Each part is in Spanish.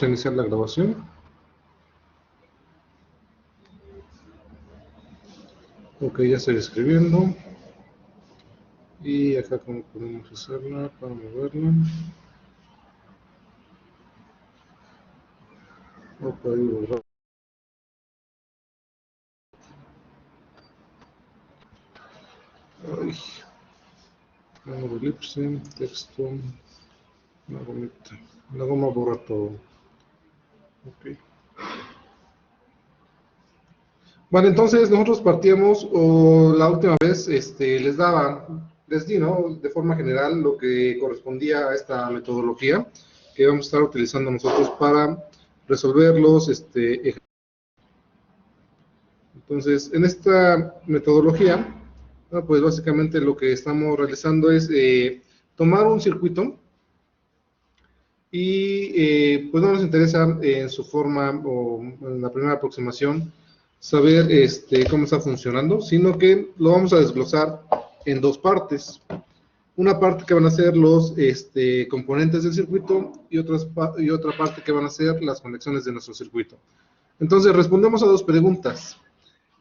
a iniciar la grabación. Ok, ya estoy escribiendo. Y acá cómo podemos hacerla para moverla. O para borrar. Ay. Nuevo elipse, texto. Una gomita. La goma borra todo. Ok. Bueno, entonces nosotros partíamos, o la última vez les di, ¿no? De forma general lo que correspondía a esta metodología que vamos a estar utilizando nosotros para resolver los ejercicios. Entonces, en esta metodología, ¿no? Pues básicamente lo que estamos realizando es tomar un circuito y pues no nos interesa en su forma o en la primera aproximación saber cómo está funcionando, sino que lo vamos a desglosar en dos partes. Una parte que van a ser los componentes del circuito y otra parte que van a ser las conexiones de nuestro circuito. Entonces, respondemos a dos preguntas.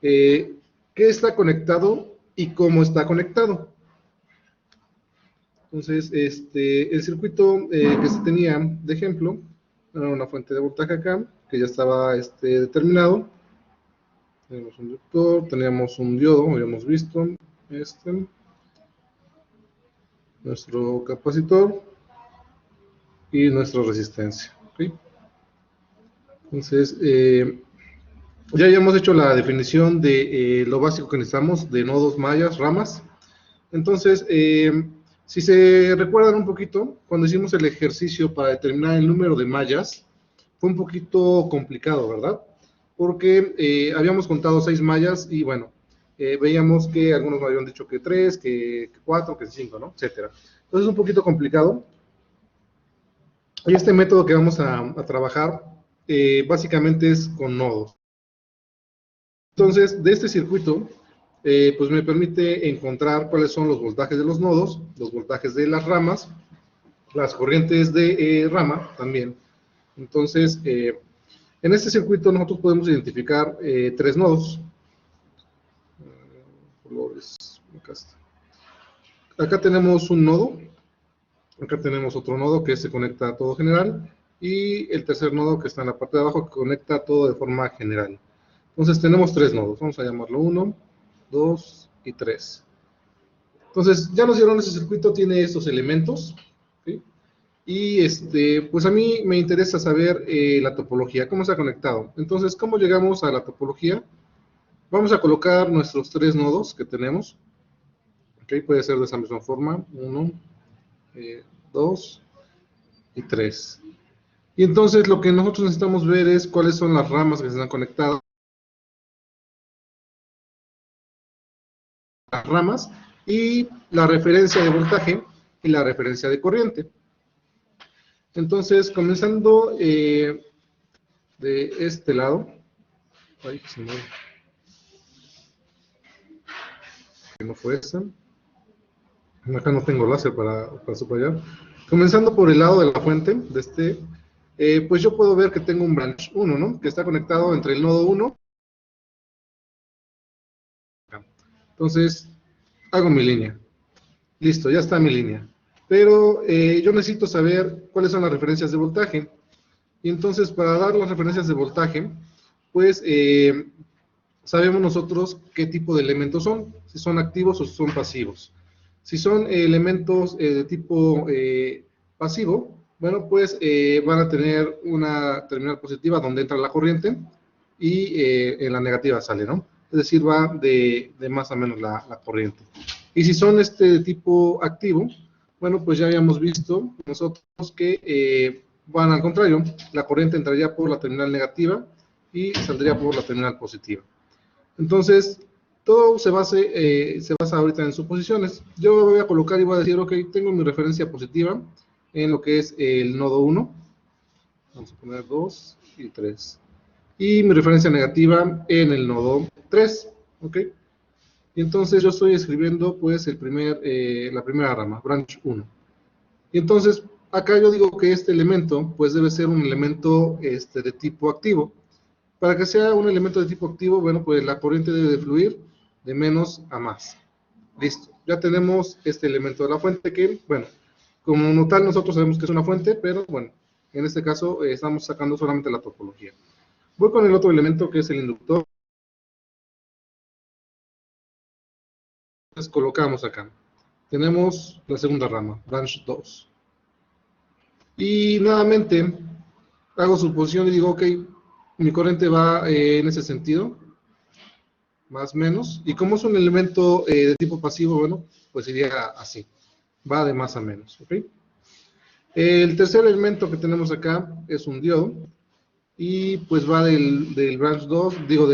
¿Qué está conectado y cómo está conectado? Entonces, el circuito que se tenía de ejemplo, era una fuente de voltaje acá, que ya estaba determinado. Tenemos un inductor, teníamos un diodo, habíamos visto, nuestro capacitor y nuestra resistencia. ¿Okay? Entonces, ya habíamos hecho la definición de lo básico que necesitamos de nodos, mallas, ramas. Entonces, si se recuerdan un poquito, cuando hicimos el ejercicio para determinar el número de mallas, fue un poquito complicado, ¿verdad? Porque habíamos contado 6 mallas y bueno, veíamos que algunos me habían dicho que 3, que 4, que 5, ¿no? Etcétera. Entonces es un poquito complicado. Y este método que vamos a trabajar básicamente es con nodos. Entonces, de este circuito, pues me permite encontrar cuáles son los voltajes de los nodos, los voltajes de las ramas, las corrientes de rama también. Entonces, en este circuito nosotros podemos identificar 3 nodos. Colores, acá está. Acá tenemos un nodo, acá tenemos otro nodo que se conecta a todo general, y el tercer nodo que está en la parte de abajo que conecta todo de forma general. Entonces tenemos 3 nodos, vamos a llamarlo 1, 2 y 3. Entonces ya nos dieron ese circuito, tiene estos elementos, ¿sí? Y pues a mí me interesa saber la topología, cómo está conectado. Entonces, ¿cómo llegamos a la topología? Vamos a colocar nuestros 3 nodos que tenemos. ¿Okay? Puede ser de esa misma forma, 1, 2 y 3. Y entonces lo que nosotros necesitamos ver es cuáles son las ramas que están conectadas. Las ramas y la referencia de voltaje y la referencia de corriente. Entonces, comenzando de este lado, ay, que no fue esa, acá no tengo láser para subrayar. Comenzando por el lado de la fuente, pues yo puedo ver que tengo un branch 1, ¿no? Que está conectado entre el nodo 1. Entonces, hago mi línea. Listo, ya está mi línea. Pero yo necesito saber cuáles son las referencias de voltaje. Y entonces, para dar las referencias de voltaje, pues sabemos nosotros qué tipo de elementos son, si son activos o si son pasivos. Si son elementos de tipo pasivo, bueno, pues van a tener una terminal positiva donde entra la corriente y en la negativa sale, ¿no? Es decir, va de más a menos la corriente. Y si son de tipo activo, bueno, pues ya habíamos visto nosotros que van al contrario, la corriente entraría por la terminal negativa y saldría por la terminal positiva. Entonces, todo se basa ahorita en suposiciones. Yo voy a colocar y voy a decir, ok, tengo mi referencia positiva en lo que es el nodo 1. Vamos a poner 2 y 3. Y mi referencia negativa en el nodo 3. ¿Ok? Y entonces yo estoy escribiendo pues la primera rama, branch 1. Y entonces, acá yo digo que este elemento, pues debe ser un elemento de tipo activo. Para que sea un elemento de tipo activo, bueno, pues la corriente debe de fluir de menos a más. Listo, ya tenemos este elemento de la fuente que, bueno, como tal nosotros sabemos que es una fuente, pero bueno, en este caso estamos sacando solamente la topología. Voy con el otro elemento que es el inductor. Entonces colocamos acá. Tenemos la segunda rama, branch 2. Y nuevamente hago suposición y digo, ok, mi corriente va en ese sentido, más o menos. Y como es un elemento de tipo pasivo, bueno, pues iría así. Va de más a menos, ¿ok? El tercer elemento que tenemos acá es un diodo. Y pues va del branch 2, digo,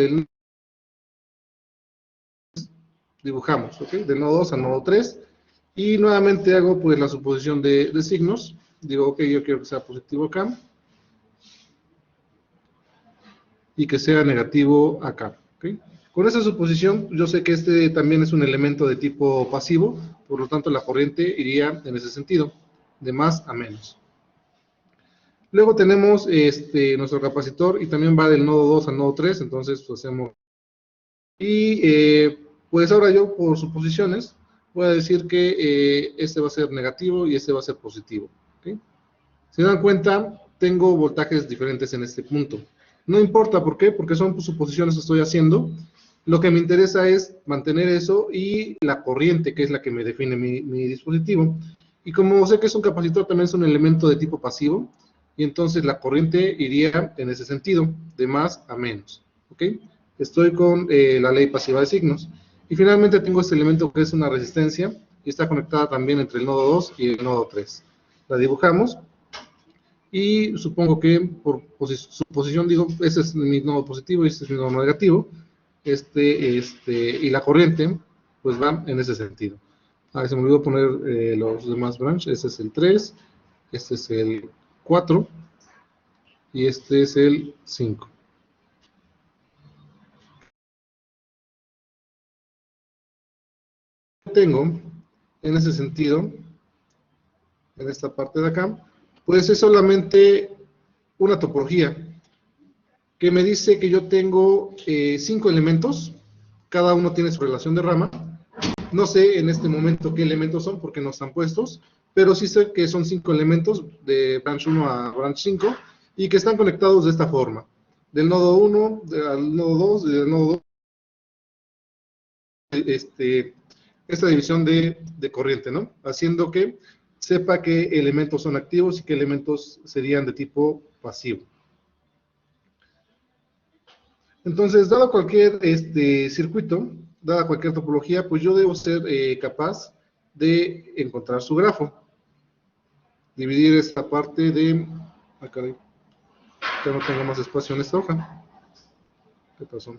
dibujamos, ¿ok? Del nodo 2 al nodo 3. Y nuevamente hago pues la suposición de signos. Digo, ok, yo quiero que sea positivo acá. Y que sea negativo acá, ¿ok? Con esa suposición, yo sé que este también es un elemento de tipo pasivo, por lo tanto la corriente iría en ese sentido, de más a menos. Luego tenemos nuestro capacitor y también va del nodo 2 al nodo 3, entonces pues, hacemos... Y pues ahora yo, por suposiciones, voy a decir que este va a ser negativo y este va a ser positivo, ¿ok? Si se dan cuenta, tengo voltajes diferentes en este punto. No importa, ¿por qué? Porque son suposiciones que estoy haciendo. Lo que me interesa es mantener eso y la corriente, que es la que me define mi dispositivo. Y como sé que es un capacitor, también es un elemento de tipo pasivo, y entonces la corriente iría en ese sentido, de más a menos. ¿Ok? Estoy con la ley pasiva de signos. Y finalmente tengo este elemento que es una resistencia, y está conectada también entre el nodo 2 y el nodo 3. La dibujamos. Y supongo que por su posición digo, ese es mi nodo positivo y este es mi nodo negativo, y la corriente, pues va en ese sentido. Se me olvidó poner los demás branches, este es el 3, este es el 4 y este es el 5. Tengo, en ese sentido, en esta parte de acá, pues es solamente una topología que me dice que yo tengo 5 elementos, cada uno tiene su relación de rama. No sé en este momento qué elementos son porque no están puestos, pero sí sé que son 5 elementos de branch 1 a branch 5 y que están conectados de esta forma. Del nodo 1 al nodo 2, del nodo 2, esta división de corriente, ¿no? Haciendo que sepa qué elementos son activos y qué elementos serían de tipo pasivo. Entonces, dado cualquier circuito, dada cualquier topología, pues yo debo ser capaz de encontrar su grafo. Dividir esta parte de... Acá ya no tengo más espacio en esta hoja. ¿Qué pasó?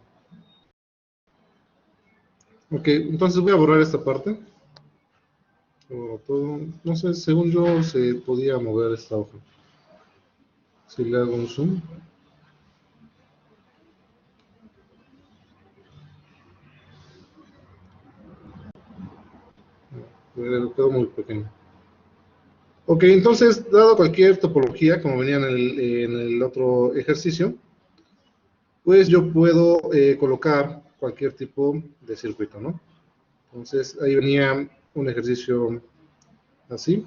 Ok, entonces voy a borrar esta parte. Todo. No sé, según yo se podía mover esta hoja. Si le hago un zoom. Quedó muy pequeño. Ok, entonces, dado cualquier topología, como venía en el otro ejercicio, pues yo puedo colocar cualquier tipo de circuito, ¿no? Entonces, ahí venía un ejercicio así.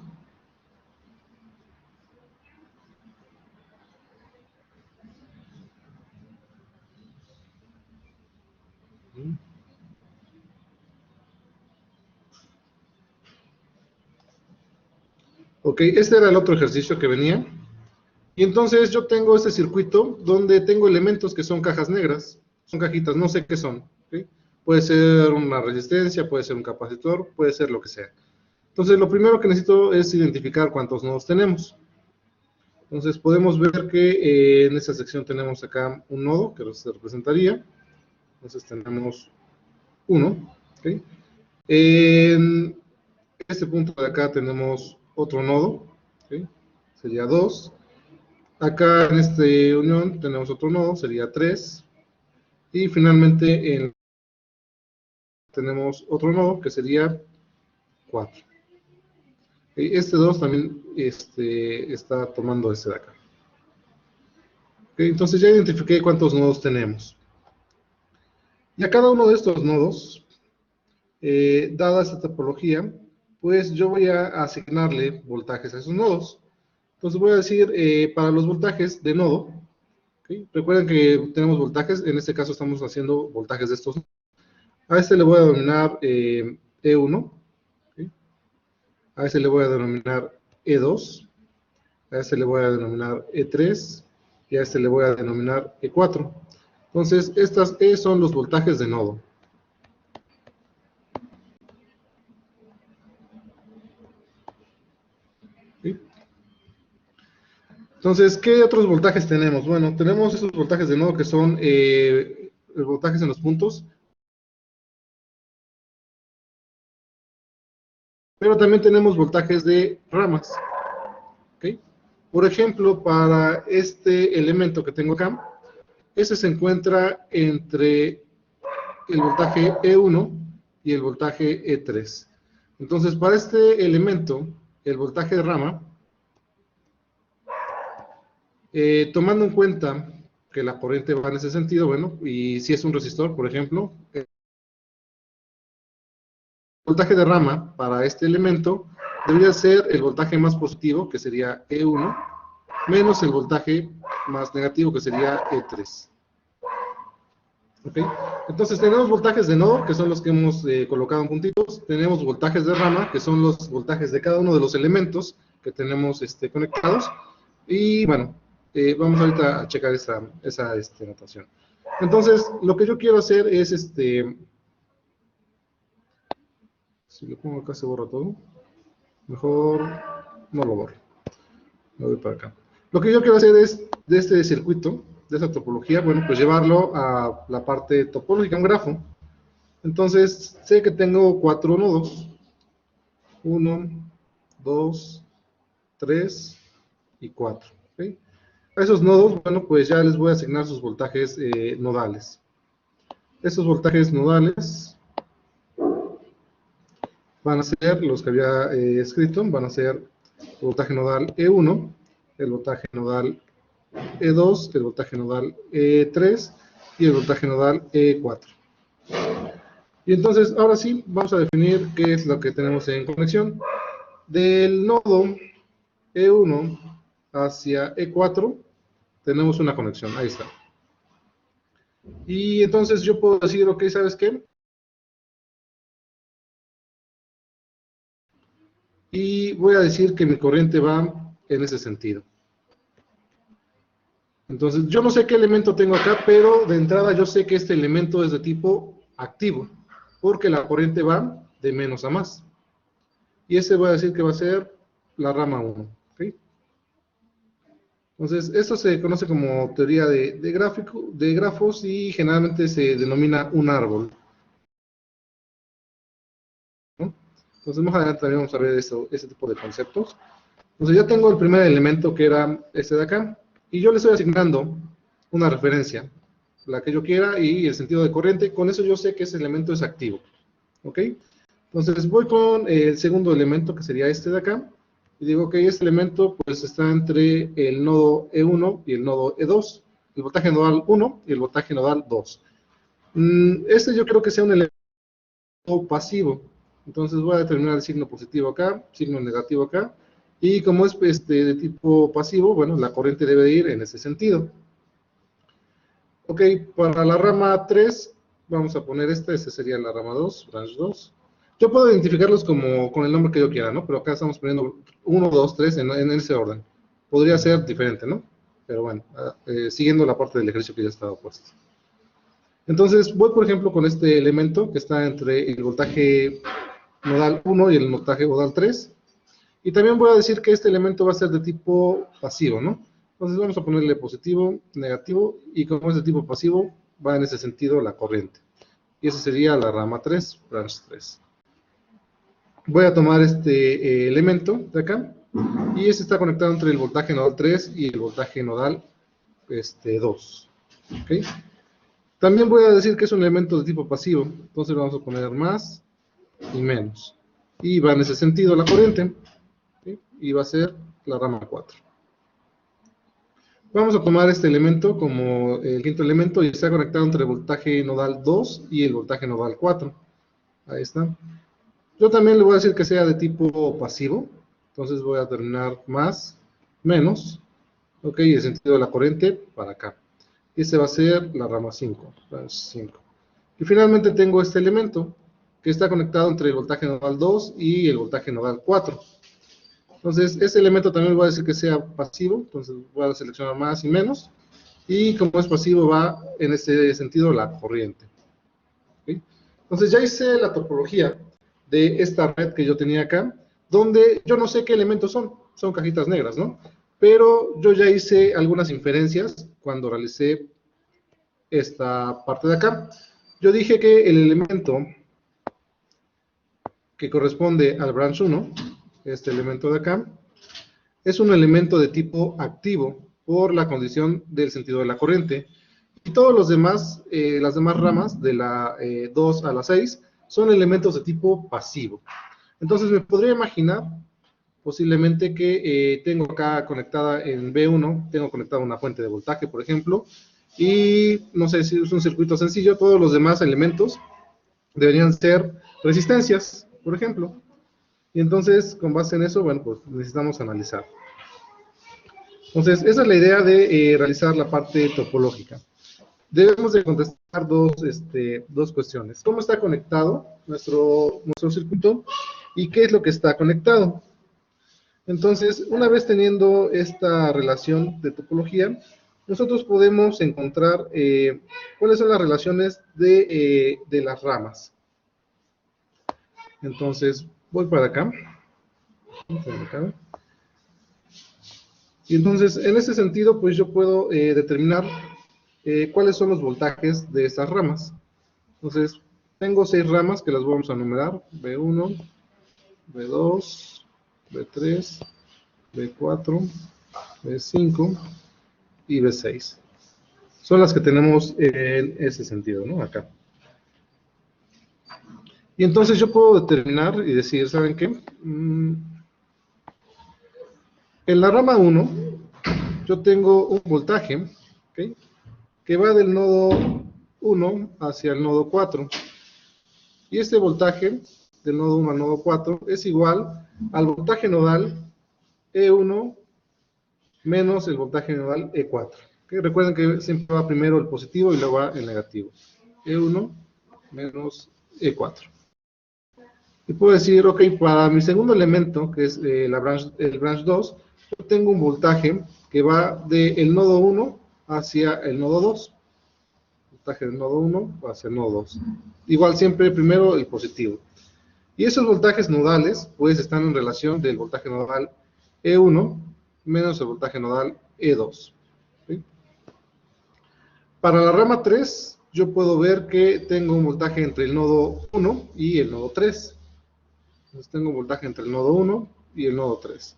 Ok, este era el otro ejercicio que venía. Y entonces yo tengo este circuito donde tengo elementos que son cajas negras, son cajitas, no sé qué son. ¿Sí? Puede ser una resistencia, puede ser un capacitor, puede ser lo que sea. Entonces lo primero que necesito es identificar cuántos nodos tenemos. Entonces podemos ver que en esta sección tenemos acá un nodo que se representaría. Entonces tenemos uno. ¿Okay? En este punto de acá tenemos otro nodo. ¿Okay? Sería 2. Acá en esta unión tenemos otro nodo, sería 3. Y finalmente tenemos otro nodo que sería 4. Este 2 también está tomando este de acá. Entonces ya identifiqué cuántos nodos tenemos. Y a cada uno de estos nodos, dada esta topología, pues yo voy a asignarle voltajes a esos nodos. Entonces voy a decir, para los voltajes de nodo, recuerden que tenemos voltajes, en este caso estamos haciendo voltajes de estos nodos. A este le voy a denominar E1, a este le voy a denominar E2, a este le voy a denominar E3, y a este le voy a denominar E4. Entonces, estas E son los voltajes de nodo. ¿Sí? Entonces, ¿qué otros voltajes tenemos? Bueno, tenemos esos voltajes de nodo que son los voltajes en los puntos, pero también tenemos voltajes de ramas. ¿Okay? Por ejemplo, para este elemento que tengo acá, ese se encuentra entre el voltaje E1 y el voltaje E3. Entonces, para este elemento, el voltaje de rama, tomando en cuenta que la corriente va en ese sentido, bueno, y si es un resistor, por ejemplo, el voltaje de rama para este elemento debería ser el voltaje más positivo, que sería E1, menos el voltaje más negativo, que sería E3. ¿Okay? Entonces tenemos voltajes de nodo, que son los que hemos colocado en puntitos, tenemos voltajes de rama, que son los voltajes de cada uno de los elementos que tenemos conectados, y bueno, vamos ahorita a checar esa notación. Entonces, lo que yo quiero hacer es, si lo pongo acá se borra todo, mejor no lo borro, me voy para acá. Lo que yo quiero hacer es, de este circuito, de esa topología, bueno, pues llevarlo a la parte topológica, un grafo. Entonces, sé que tengo 4 nodos, 1, 2, 3 y 4. ¿Okay? A esos nodos, bueno, pues ya les voy a asignar sus voltajes nodales. Esos voltajes nodales van a ser los que había escrito, van a ser el voltaje nodal E1, el voltaje nodal E2, el voltaje nodal E3 y el voltaje nodal E4. Y entonces, ahora sí, vamos a definir qué es lo que tenemos en conexión. Del nodo E1 hacia E4 tenemos una conexión, ahí está. Y entonces yo puedo decir, ok, ¿sabes qué? Y voy a decir que mi corriente va en ese sentido. Entonces, yo no sé qué elemento tengo acá, pero de entrada yo sé que este elemento es de tipo activo, porque la corriente va de menos a más. Y ese voy a decir que va a ser la rama 1. ¿Okay? Entonces, esto se conoce como teoría de grafos y generalmente se denomina un árbol. ¿No? Entonces, más adelante también vamos a ver ese tipo de conceptos. Entonces, ya tengo el primer elemento que era este de acá, y yo le estoy asignando una referencia, la que yo quiera, y el sentido de corriente. Con eso yo sé que ese elemento es activo. ¿Ok? Entonces, voy con el segundo elemento, que sería este de acá, y digo que este elemento pues está entre el nodo E1 y el nodo E2, el voltaje nodal 1 y el voltaje nodal 2. Este yo creo que sea un elemento pasivo, entonces voy a determinar el signo positivo acá, signo negativo acá, y como es de tipo pasivo, bueno, la corriente debe ir en ese sentido. Ok, para la rama 3, vamos a poner esta sería la rama 2, branch 2. Yo puedo identificarlos como con el nombre que yo quiera, ¿no? Pero acá estamos poniendo 1, 2, 3 en ese orden. Podría ser diferente, ¿no? Pero bueno, siguiendo la parte del ejercicio que ya estaba puesto. Entonces, voy por ejemplo con este elemento que está entre el voltaje nodal 1 y el voltaje nodal 3. Y también voy a decir que este elemento va a ser de tipo pasivo, ¿no? Entonces vamos a ponerle positivo, negativo, y como es de tipo pasivo, va en ese sentido la corriente. Y esa sería la rama 3, branch 3. Voy a tomar este elemento de acá, y este está conectado entre el voltaje nodal 3 y el voltaje nodal 2. ¿Okay? También voy a decir que es un elemento de tipo pasivo, entonces vamos a poner más y menos. Y va en ese sentido la corriente. ¿sí? Y va a ser la rama 4. Vamos a tomar este elemento como el quinto elemento y está conectado entre el voltaje nodal 2 y el voltaje nodal 4. Ahí está. Yo también le voy a decir que sea de tipo pasivo. Entonces voy a terminar más, menos. Ok, el sentido de la corriente para acá. Y ese va a ser la rama 5. Y finalmente tengo este elemento que está conectado entre el voltaje nodal 2 y el voltaje nodal 4. Entonces, ese elemento también voy a decir que sea pasivo, entonces voy a seleccionar más y menos, y como es pasivo va en este sentido la corriente. ¿Sí? Entonces ya hice la topología de esta red que yo tenía acá, donde yo no sé qué elementos son cajitas negras, ¿no? Pero yo ya hice algunas inferencias cuando realicé esta parte de acá. Yo dije que el elemento que corresponde al branch 1, este elemento de acá, es un elemento de tipo activo por la condición del sentido de la corriente. Y todos los demás, las demás ramas, de la 2 a la 6, son elementos de tipo pasivo. Entonces me podría imaginar, posiblemente, que tengo acá conectada en B1, tengo conectada una fuente de voltaje, por ejemplo, y no sé si es un circuito sencillo, todos los demás elementos deberían ser resistencias, por ejemplo. Y entonces, con base en eso, bueno, pues necesitamos analizar. Entonces, esa es la idea de realizar la parte topológica. Debemos de contestar dos cuestiones. ¿Cómo está conectado nuestro circuito? ¿Y qué es lo que está conectado? Entonces, una vez teniendo esta relación de topología, nosotros podemos encontrar cuáles son las relaciones de las ramas. Entonces, voy para acá. Y entonces, en ese sentido, pues yo puedo determinar cuáles son los voltajes de estas ramas. Entonces, tengo 6 ramas que las vamos a numerar: B1, B2, B3, B4, B5 y B6. Son las que tenemos en ese sentido, ¿no? Acá. Y entonces yo puedo determinar y decir, ¿saben qué? En la rama 1, yo tengo un voltaje, ¿okay?, que va del nodo 1 hacia el nodo 4. Y este voltaje del nodo 1 al nodo 4 es igual al voltaje nodal E1 menos el voltaje nodal E4. ¿Okay? Recuerden que siempre va primero el positivo y luego va el negativo. E1 menos E4. Y puedo decir, ok, para mi segundo elemento, que es el branch 2, yo tengo un voltaje que va del nodo 1 hacia el nodo 2. Voltaje del nodo 1 hacia el nodo 2. Igual siempre primero el positivo. Y esos voltajes nodales, pues, están en relación del voltaje nodal E1 menos el voltaje nodal E2. ¿Sí? Para la rama 3, yo puedo ver que tengo un voltaje entre el nodo 1 y el nodo 3. Entonces tengo un voltaje entre el nodo 1 y el nodo 3.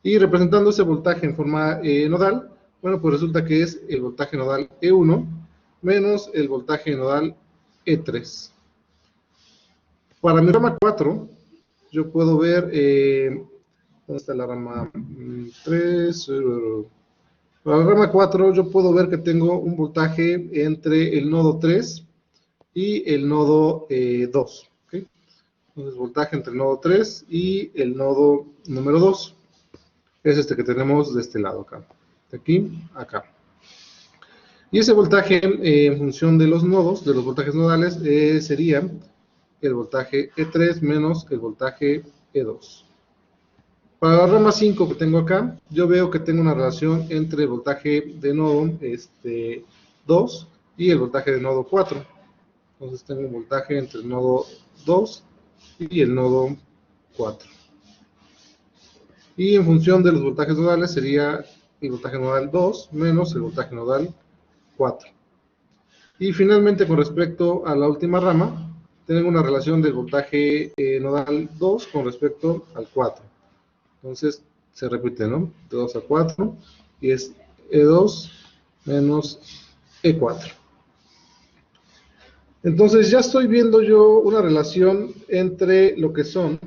Y representando ese voltaje en forma nodal, bueno, pues resulta que es el voltaje nodal E1 menos el voltaje nodal E3. Para mi rama 4, yo puedo ver, ¿dónde está la rama 3? Para la rama 4 yo puedo ver que tengo un voltaje entre el nodo 3 y el nodo 2. ¿Okay? Entonces, voltaje entre el nodo 3 y el nodo número 2. Es este que tenemos de este lado acá. De aquí a acá. Y ese voltaje, en función de los nodos, de los voltajes nodales, sería el voltaje E3 menos el voltaje E2. Para la rama 5 que tengo acá, yo veo que tengo una relación entre el voltaje de nodo 2 y el voltaje de nodo 4. Entonces tengo un voltaje entre el nodo 2 y el nodo 4. Y en función de los voltajes nodales sería el voltaje nodal 2 menos el voltaje nodal 4. Y finalmente, con respecto a la última rama, tengo una relación del voltaje nodal 2 con respecto al 4. Entonces, se repite, ¿no? De 2 a 4, y es E2 menos E4. Entonces, ya estoy viendo yo una relación entre lo que son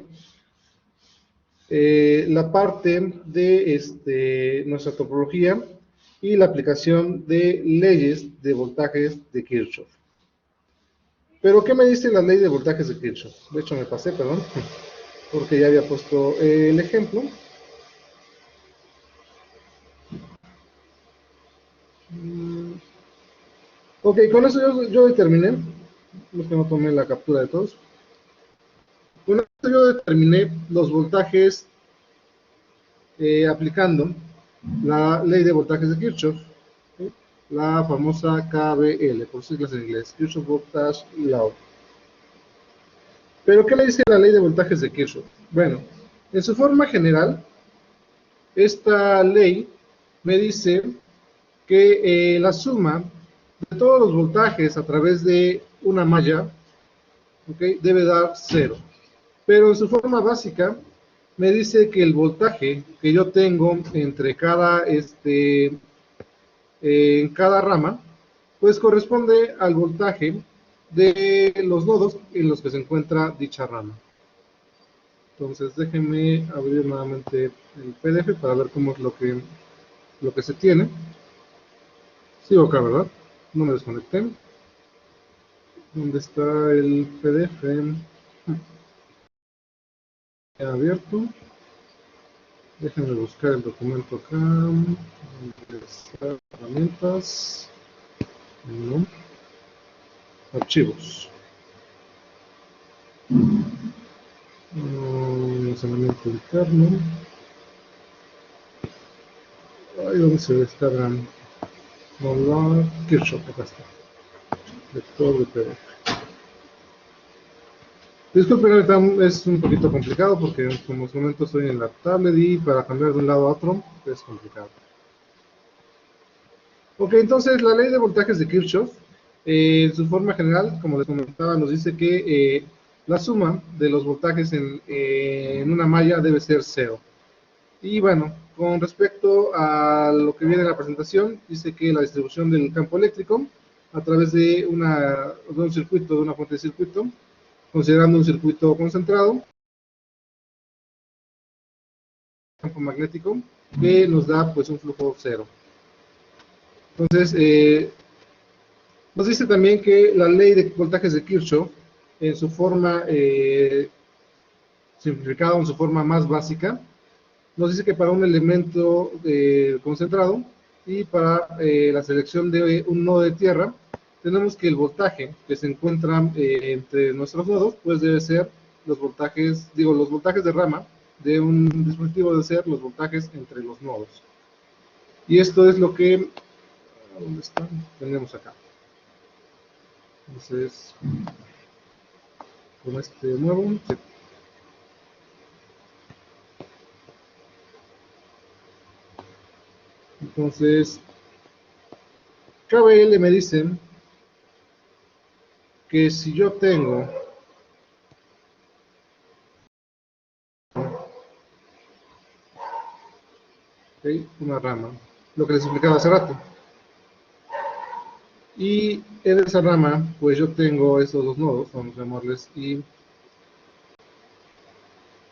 la parte de nuestra topología y la aplicación de leyes de voltajes de Kirchhoff. Pero, ¿qué me dice la ley de voltajes de Kirchhoff? De hecho, me pasé, perdón, porque ya había puesto el ejemplo. Ok, con eso yo determiné, es que no tomé la captura de todos. Con esto yo determiné los voltajes aplicando la ley de voltajes de Kirchhoff, ¿sí? La famosa KVL, por siglas en inglés, Kirchhoff Voltage Law. Pero, ¿qué le dice la ley de voltajes de Kirchhoff? Bueno, en su forma general, esta ley me dice que la suma de todos los voltajes a través de una malla, ¿okay?, debe dar 0. Pero en su forma básica me dice que el voltaje que yo tengo entre cada, en cada rama, pues corresponde al voltaje de los nodos en los que se encuentra dicha rama. Entonces déjenme abrir nuevamente el PDF para ver cómo es lo que se tiene. Sigo acá, ¿verdad? No me desconecté. ¿Dónde está el PDF? Ya abierto. Déjenme buscar el documento acá. Herramientas. No. Archivos. Almacenamiento interno. Ahí donde se descargan. Hola, Kirchhoff, acá está. Lector de PDF. Disculpen, ahorita es un poquito complicado porque como os comento estoy en la tablet y para cambiar de un lado a otro es complicado. Ok, entonces la ley de voltajes de Kirchhoff, en su forma general, como les comentaba, nos dice que la suma de los voltajes en una malla debe ser 0. Y bueno, con respecto a lo que viene en la presentación, dice que la distribución del campo eléctrico a través de un circuito, de una fuente de circuito, considerando un circuito concentrado, campo magnético, que nos da pues un flujo 0. Entonces, nos dice también que la ley de voltajes de Kirchhoff, en su forma simplificada, en su forma más básica, nos dice que para un elemento concentrado y para la selección de un nodo de tierra, tenemos que el voltaje que se encuentra entre nuestros nodos, pues debe ser los voltajes de rama de un dispositivo debe ser los voltajes entre los nodos. Y esto es lo que, ¿dónde está? Tenemos acá. Entonces, con este nuevo, sí. Entonces, KBL me dicen que si yo tengo una rama, lo que les explicaba hace rato, y en esa rama pues yo tengo estos dos nodos, vamos a llamarles I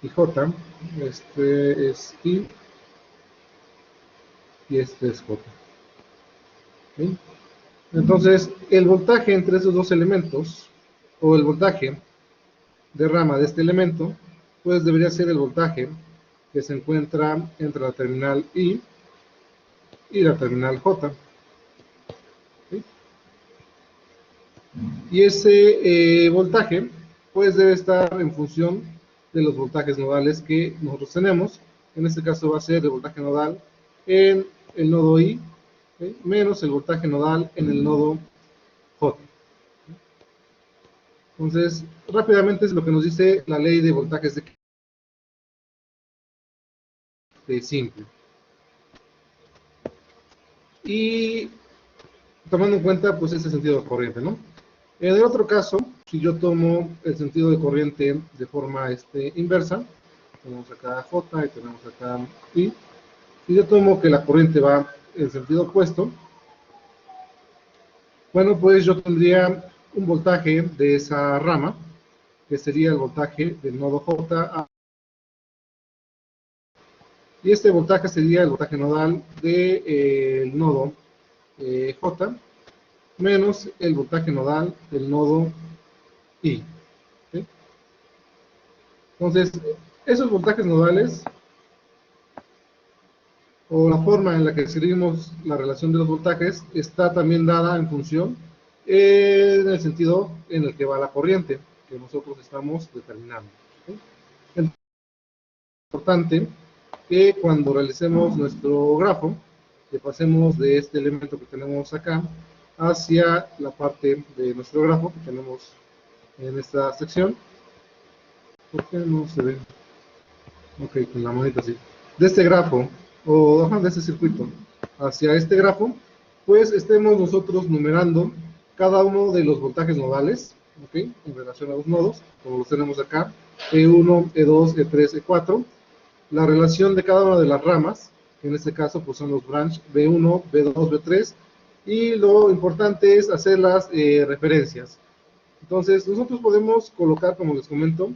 y J, este es I y este es J. ¿Okay? Entonces el voltaje entre esos dos elementos, o el voltaje de rama de este elemento, pues debería ser el voltaje que se encuentra entre la terminal I y la terminal J. ¿Sí? Y ese voltaje pues debe estar en función de los voltajes nodales que nosotros tenemos. En este caso va a ser el voltaje nodal en el nodo I, ¿sí?, menos el voltaje nodal en el nodo J. Entonces, rápidamente es lo que nos dice la ley de voltajes de simple. Y tomando en cuenta pues ese sentido de corriente, ¿no? En el otro caso, si yo tomo el sentido de corriente de forma inversa, tenemos acá J y tenemos acá I, si yo tomo que la corriente va en sentido opuesto, bueno, pues yo tendría un voltaje de esa rama, que sería el voltaje del nodo J Y este voltaje sería el voltaje nodal del nodo J menos el voltaje nodal del nodo I. ¿Sí? Entonces, esos voltajes nodales, o la forma en la que escribimos la relación de los voltajes, está también dada en función en el sentido en el que va la corriente que nosotros estamos determinando. ¿Sí? Es importante que cuando realicemos nuestro grafo, que pasemos de este elemento que tenemos acá hacia la parte de nuestro grafo que tenemos en esta sección. ¿Por qué no se ve? Ok, con la manita así. De este grafo, o de este circuito, hacia este grafo, pues estemos nosotros numerando cada uno de los voltajes nodales, ok, en relación a los nodos, como los tenemos acá, E1, E2, E3, E4, la relación de cada una de las ramas, que en este caso pues son los branch B1, B2, B3, y lo importante es hacer las referencias. Entonces, nosotros podemos colocar, como les comento,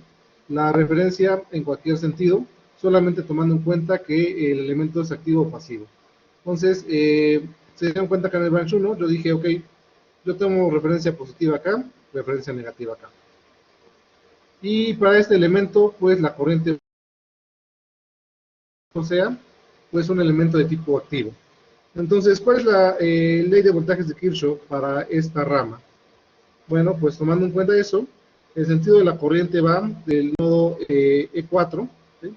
la referencia en cualquier sentido, solamente tomando en cuenta que el elemento es activo o pasivo. Entonces, se dan cuenta que en el branch 1 yo dije, ok, yo tengo referencia positiva acá, referencia negativa acá. Y para este elemento, pues la corriente, o sea, pues un elemento de tipo activo. Entonces, ¿cuál es la ley de voltajes de Kirchhoff para esta rama? Bueno, pues tomando en cuenta eso, el sentido de la corriente va del nodo E4, ¿sí?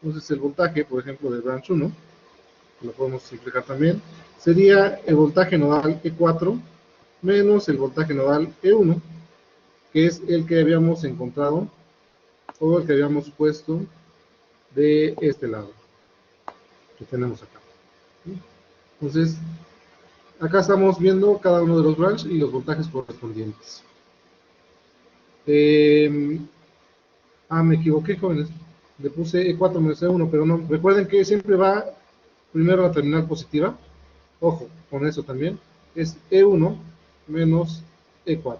Entonces el voltaje, por ejemplo, del branch 1, lo podemos simplificar también, sería el voltaje nodal E4 menos el voltaje nodal E1, que es el que habíamos encontrado, o el que habíamos puesto de este lado, que tenemos acá. ¿Sí? Entonces, acá estamos viendo cada uno de los branches y los voltajes correspondientes. Me equivoqué, jóvenes. Le puse E4 menos E1, pero no. Recuerden que siempre va primero a la terminal positiva. Ojo, con eso también. Es E1 menos E4.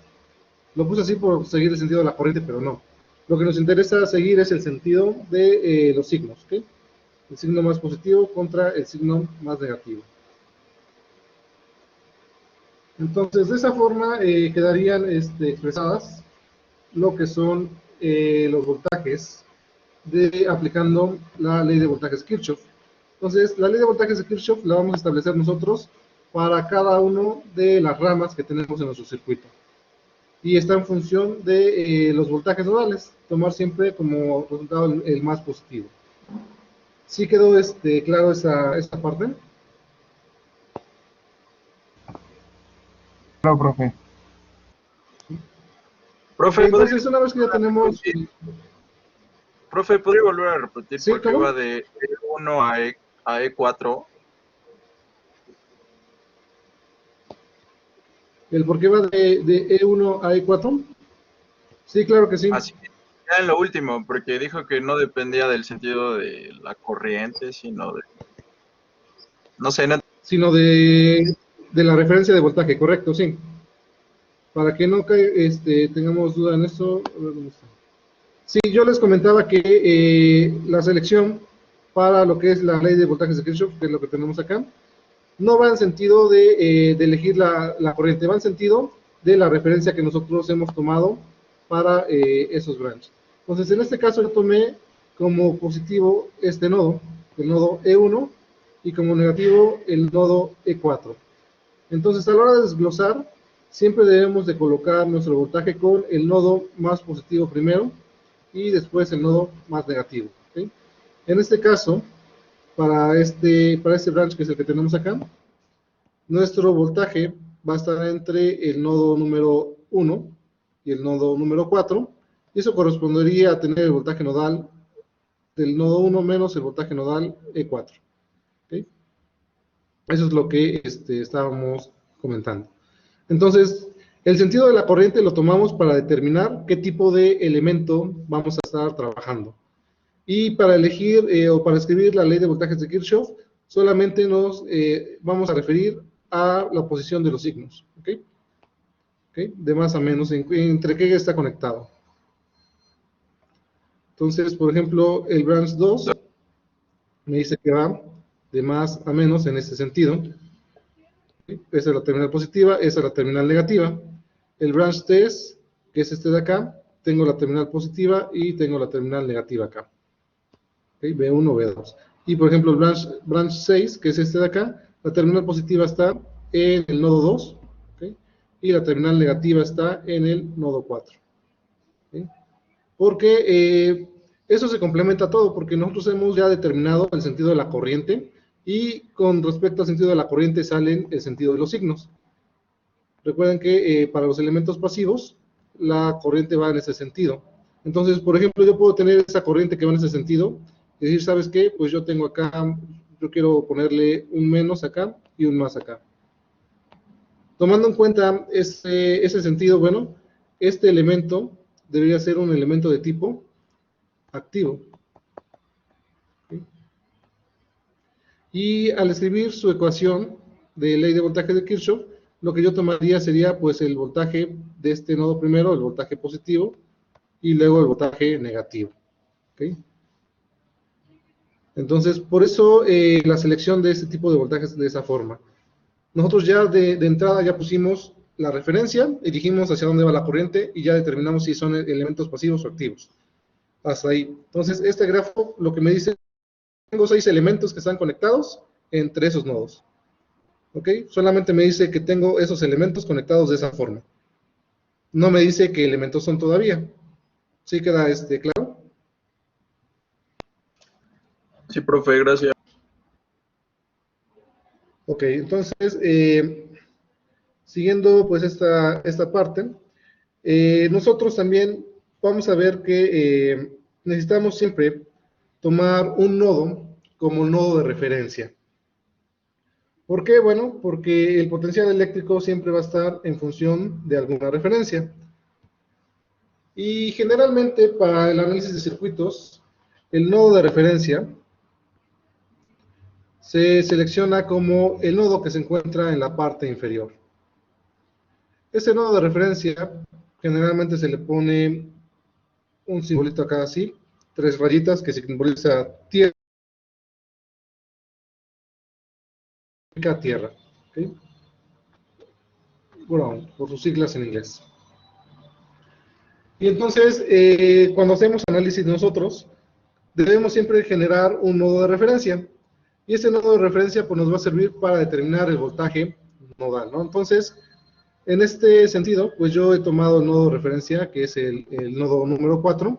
Lo puse así por seguir el sentido de la corriente, pero no. Lo que nos interesa seguir es el sentido de los signos, ¿ok? El signo más positivo contra el signo más negativo. Entonces, de esa forma quedarían expresadas lo que son los voltajes aplicando la ley de voltajes de Kirchhoff. Entonces, la ley de voltajes de Kirchhoff la vamos a establecer nosotros para cada una de las ramas que tenemos en nuestro circuito. Y está en función de los voltajes nodales, tomar siempre como resultado el más positivo. ¿Sí quedó claro esta parte? Claro, profe. Profe, Entonces, una vez que ya tenemos... Profe, ¿podría volver a repetir ¿Sí, por qué cómo? va de E1 a E4? ¿El por qué va de E1 a E4? Sí, claro que sí. Así, ya en lo último, porque dijo que no dependía del sentido de la corriente, sino de... No sé, no... Sino de la referencia de voltaje, correcto, sí. Para que no tengamos duda en esto. A ver, ¿dónde está? Sí, yo les comentaba que la selección para lo que es la ley de voltajes de Kirchhoff, que es lo que tenemos acá, no va en sentido de elegir la corriente, va en sentido de la referencia que nosotros hemos tomado para esos branches. Entonces, en este caso yo tomé como positivo este nodo, el nodo E1, y como negativo el nodo E4. Entonces, a la hora de desglosar, siempre debemos de colocar nuestro voltaje con el nodo más positivo primero, y después el nodo más negativo. ¿Okay? En este caso, para este branch que es el que tenemos acá, nuestro voltaje va a estar entre el nodo número 1 y el nodo número 4, y eso correspondería a tener el voltaje nodal del nodo 1 menos el voltaje nodal E4. ¿Okay? Eso es lo que estábamos comentando. Entonces, el sentido de la corriente lo tomamos para determinar qué tipo de elemento vamos a estar trabajando. Y para elegir o para escribir la ley de voltajes de Kirchhoff, solamente nos vamos a referir a la posición de los signos. ¿Okay? ¿Okay? De más a menos, entre qué está conectado. Entonces, por ejemplo, el branch 2 me dice que va de más a menos en este sentido. Esa es la terminal positiva, esa es la terminal negativa. El branch test, que es este de acá, tengo la terminal positiva y tengo la terminal negativa acá. ¿Okay? B1, B2. Y por ejemplo, el branch 6, que es este de acá, la terminal positiva está en el nodo 2, ¿okay? Y la terminal negativa está en el nodo 4. ¿Okay? Porque eso se complementa todo, porque nosotros hemos ya determinado el sentido de la corriente, y con respecto al sentido de la corriente salen el sentido de los signos. Recuerden que para los elementos pasivos, la corriente va en ese sentido. Entonces, por ejemplo, yo puedo tener esa corriente que va en ese sentido, y decir, ¿sabes qué? Pues yo tengo acá, yo quiero ponerle un menos acá y un más acá. Tomando en cuenta ese sentido, bueno, este elemento debería ser un elemento de tipo activo. ¿Sí? Y al escribir su ecuación de ley de voltaje de Kirchhoff, lo que yo tomaría sería pues el voltaje de este nodo primero, el voltaje positivo, y luego el voltaje negativo. ¿Okay? Entonces, por eso la selección de este tipo de voltajes de esa forma. Nosotros ya de entrada ya pusimos la referencia y dijimos hacia dónde va la corriente y ya determinamos si son elementos pasivos o activos. Hasta ahí. Entonces, este grafo lo que me dice, tengo 6 elementos que están conectados entre esos nodos. ¿Ok? Solamente me dice que tengo esos elementos conectados de esa forma. No me dice qué elementos son todavía. ¿Sí queda claro? Sí, profe, gracias. Ok, entonces, siguiendo pues esta parte, nosotros también vamos a ver que necesitamos siempre tomar un nodo como nodo de referencia. ¿Por qué? Bueno, porque el potencial eléctrico siempre va a estar en función de alguna referencia. Y generalmente para el análisis de circuitos, el nodo de referencia se selecciona como el nodo que se encuentra en la parte inferior. Este nodo de referencia generalmente se le pone un simbolito acá así, 3 rayitas que simboliza tierra, ¿okay? Ground, por sus siglas en inglés. Y entonces, cuando hacemos análisis nosotros, debemos siempre generar un nodo de referencia. Y ese nodo de referencia pues, nos va a servir para determinar el voltaje nodal, ¿no? Entonces, en este sentido, pues yo he tomado el nodo de referencia, que es el nodo número 4.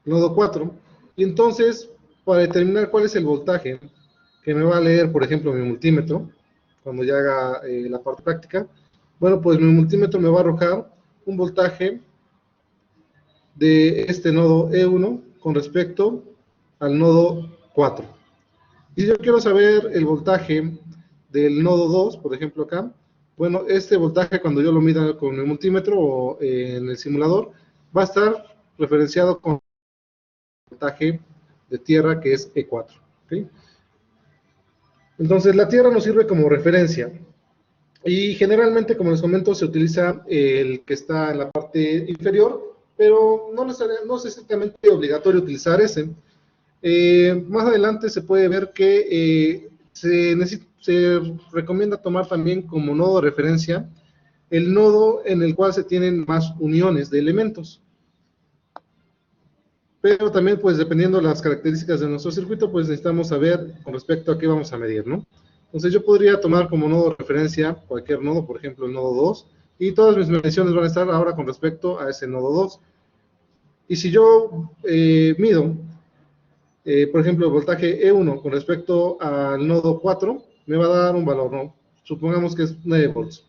Nodo 4. Y entonces, para determinar cuál es el voltaje que me va a leer, por ejemplo, mi multímetro, cuando ya haga la parte práctica, bueno, pues mi multímetro me va a arrojar un voltaje de este nodo E1 con respecto al nodo 4. Y yo quiero saber el voltaje del nodo 2, por ejemplo acá. Bueno, este voltaje cuando yo lo mida con el multímetro o en el simulador, va a estar referenciado con el voltaje de tierra que es E4. ¿Okay? Entonces la tierra nos sirve como referencia. Y generalmente, como les comento, se utiliza el que está en la parte inferior, pero no es estrictamente obligatorio utilizar ese. Más adelante se puede ver que se recomienda tomar también como nodo de referencia el nodo en el cual se tienen más uniones de elementos. Pero también, pues, dependiendo de las características de nuestro circuito, pues necesitamos saber con respecto a qué vamos a medir, ¿no? Entonces yo podría tomar como nodo de referencia cualquier nodo, por ejemplo el nodo 2, y todas mis mediciones van a estar ahora con respecto a ese nodo 2. Y si yo mido, por ejemplo, el voltaje E1 con respecto al nodo 4, me va a dar un valor, ¿no? Supongamos que es 9 volts.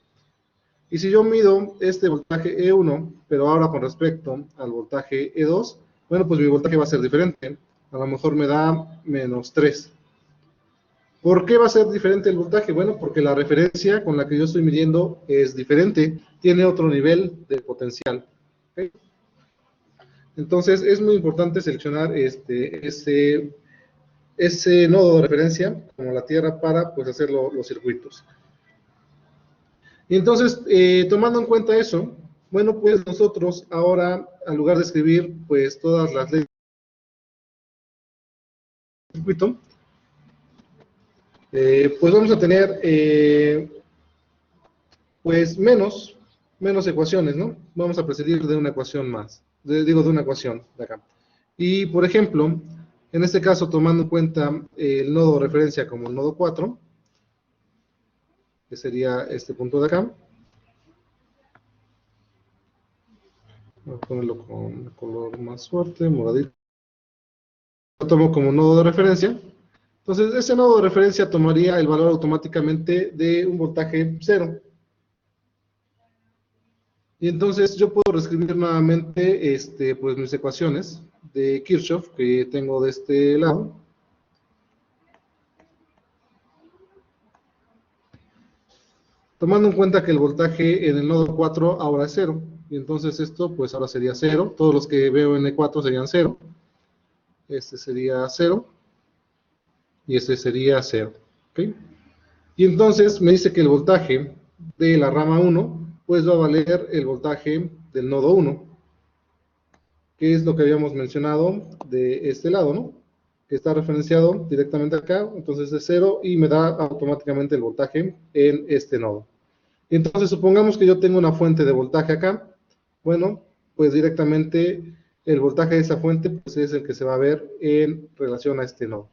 Y si yo mido este voltaje E1, pero ahora con respecto al voltaje E2, bueno, pues mi voltaje va a ser diferente. A lo mejor me da menos 3. ¿Por qué va a ser diferente el voltaje? Bueno, porque la referencia con la que yo estoy midiendo es diferente, tiene otro nivel de potencial. ¿Okay? Entonces, es muy importante seleccionar ese nodo de referencia, como la Tierra, para pues, hacer los circuitos. Y entonces, tomando en cuenta eso, bueno, pues nosotros ahora, en lugar de escribir pues todas las leyes circuito, pues vamos a tener pues menos ecuaciones, ¿no? Vamos a prescindir de una ecuación más, digo de una ecuación de acá. Y por ejemplo, en este caso tomando en cuenta el nodo de referencia como el nodo 4, que sería este punto de acá, voy a ponerlo con color más fuerte, moradito, lo tomo como nodo de referencia. Entonces ese nodo de referencia tomaría el valor automáticamente de un voltaje 0. Y entonces yo puedo reescribir nuevamente pues mis ecuaciones de Kirchhoff que tengo de este lado. Tomando en cuenta que el voltaje en el nodo 4 ahora es 0. Y entonces esto pues ahora sería 0. Todos los que veo en E4 serían 0. Este sería 0. Y este sería 0. ¿Okay? Y entonces me dice que el voltaje de la rama 1 pues va a valer el voltaje del nodo 1. Que es lo que habíamos mencionado de este lado, ¿no? Que está referenciado directamente acá, entonces es 0 y me da automáticamente el voltaje en este nodo. Entonces supongamos que yo tengo una fuente de voltaje acá, bueno, pues directamente el voltaje de esa fuente pues es el que se va a ver en relación a este nodo.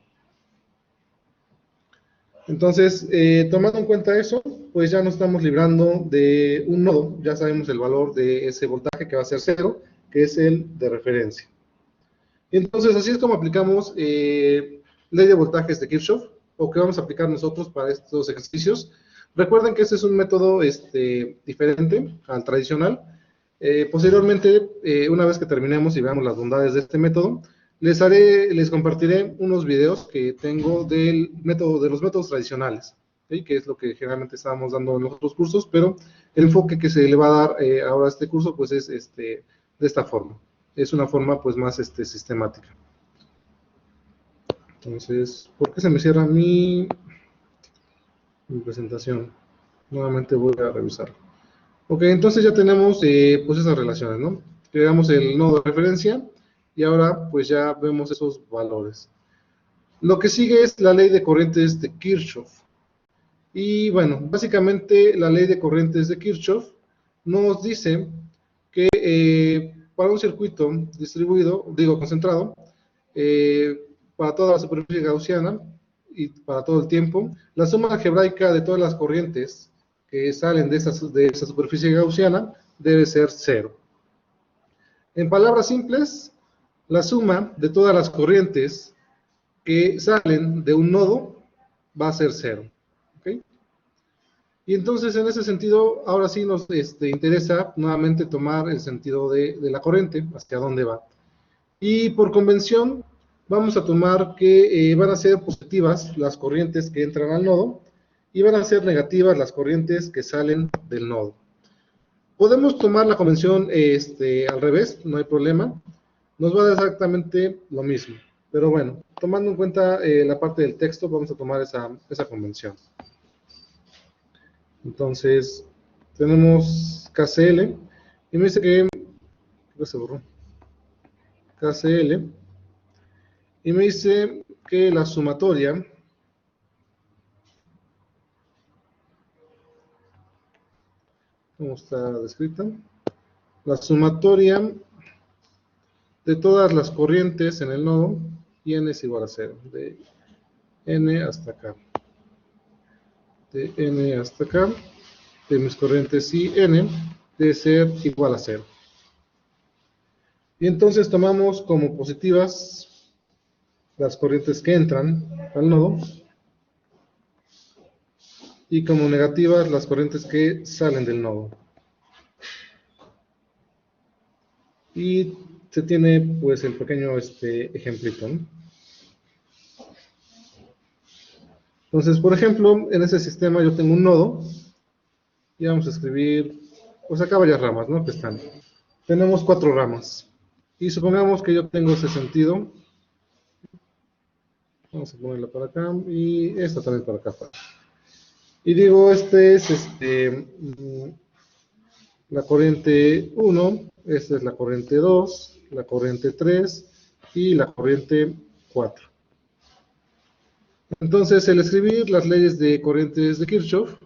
Entonces, tomando en cuenta eso, pues ya no estamos librando de un nodo, ya sabemos el valor de ese voltaje que va a ser 0, que es el de referencia. Entonces, así es como aplicamos ley de voltajes de Kirchhoff, o que vamos a aplicar nosotros para estos ejercicios. Recuerden que este es un método diferente al tradicional. Posteriormente, una vez que terminemos y veamos las bondades de este método, les compartiré unos videos que tengo del método, de los métodos tradicionales, ¿sí? Que es lo que generalmente estábamos dando en los otros cursos, pero el enfoque que se le va a dar ahora a este curso pues es de esta forma. Es una forma pues más sistemática. Entonces, ¿por qué se me cierra mi presentación? Nuevamente voy a revisar. Ok, entonces ya tenemos pues esas relaciones, ¿no? Creamos el nodo de referencia y ahora pues ya vemos esos valores. Lo que sigue es la ley de corrientes de Kirchhoff. Y bueno, básicamente la ley de corrientes de Kirchhoff nos dice que para un circuito distribuido, digo concentrado, para toda la superficie gaussiana y para todo el tiempo, la suma algebraica de todas las corrientes que salen de esa superficie gaussiana debe ser 0. En palabras simples, la suma de todas las corrientes que salen de un nodo va a ser 0. ¿Okay? Y entonces, en ese sentido, ahora sí nos interesa nuevamente tomar el sentido de la corriente, hacia dónde va. Y por convención, vamos a tomar que van a ser positivas las corrientes que entran al nodo y van a ser negativas las corrientes que salen del nodo. Podemos tomar la convención al revés, no hay problema. Nos va a dar exactamente lo mismo. Pero bueno, tomando en cuenta la parte del texto, vamos a tomar esa convención. Entonces, tenemos KCL, y me dice que se borró. KCL, y me dice que la sumatoria ¿cómo está descrita? La sumatoria de todas las corrientes en el nodo, y n es igual a 0, de n hasta acá. De n hasta acá, de mis corrientes y n, debe ser igual a 0. Y entonces tomamos como positivas las corrientes que entran al nodo, y como negativas las corrientes que salen del nodo. Y se tiene pues el pequeño ejemplito, ¿no? Entonces, por ejemplo, en ese sistema yo tengo un nodo, y vamos a escribir, pues acá varias ramas, ¿no? Que están. Tenemos 4 ramas, y supongamos que yo tengo ese sentido. Vamos a ponerla para acá, y esta también para acá. Y digo, este es la corriente 1, esta es la corriente 2, la corriente 3 y la corriente 4. Entonces, el escribir las leyes de corrientes de Kirchhoff,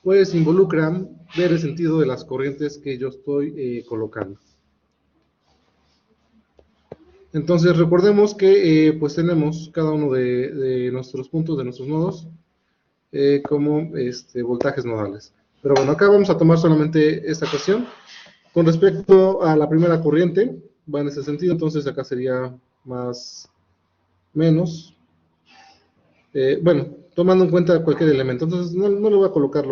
pues involucran ver el sentido de las corrientes que yo estoy colocando. Entonces, recordemos que pues tenemos cada uno de nuestros puntos, de nuestros nodos, como voltajes nodales. Pero bueno, acá vamos a tomar solamente esta cuestión. Con respecto a la primera corriente, va en ese sentido, entonces acá sería más, menos. Bueno, tomando en cuenta cualquier elemento, entonces no le voy a colocar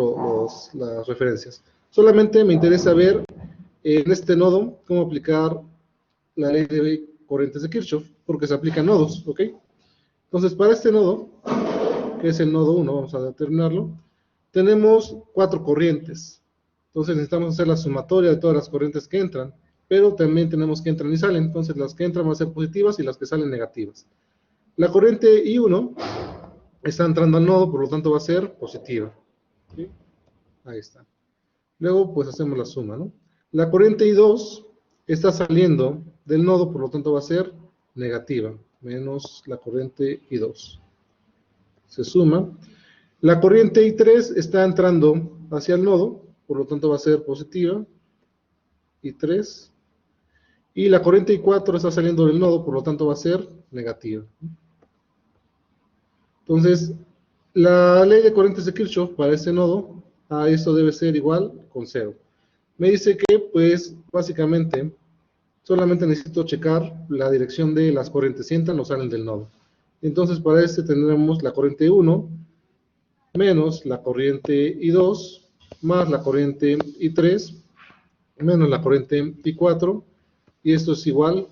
las referencias. Solamente me interesa ver en este nodo cómo aplicar la ley de corrientes de Kirchhoff, porque se aplican nodos, ¿ok? Entonces, para este nodo, que es el nodo 1, vamos a determinarlo, tenemos 4 corrientes. Entonces necesitamos hacer la sumatoria de todas las corrientes que entran, pero también tenemos que entran y salen, entonces las que entran van a ser positivas y las que salen negativas. La corriente I1 está entrando al nodo, por lo tanto va a ser positiva. ¿Sí? Ahí está. Luego, pues hacemos la suma, ¿no? La corriente I2 está saliendo del nodo, por lo tanto va a ser negativa, menos la corriente I2. Se suma. La corriente I3 está entrando hacia el nodo, por lo tanto va a ser positiva, I3. Y la corriente I4 está saliendo del nodo, por lo tanto va a ser negativa. Entonces, la ley de corrientes de Kirchhoff para este nodo, a esto debe ser igual con 0. Me dice que, pues, básicamente, solamente necesito checar la dirección de las corrientes, si entran o salen del nodo. Entonces, para este tendremos la corriente 1 menos la corriente I2 más la corriente I3 menos la corriente I4, y esto es igual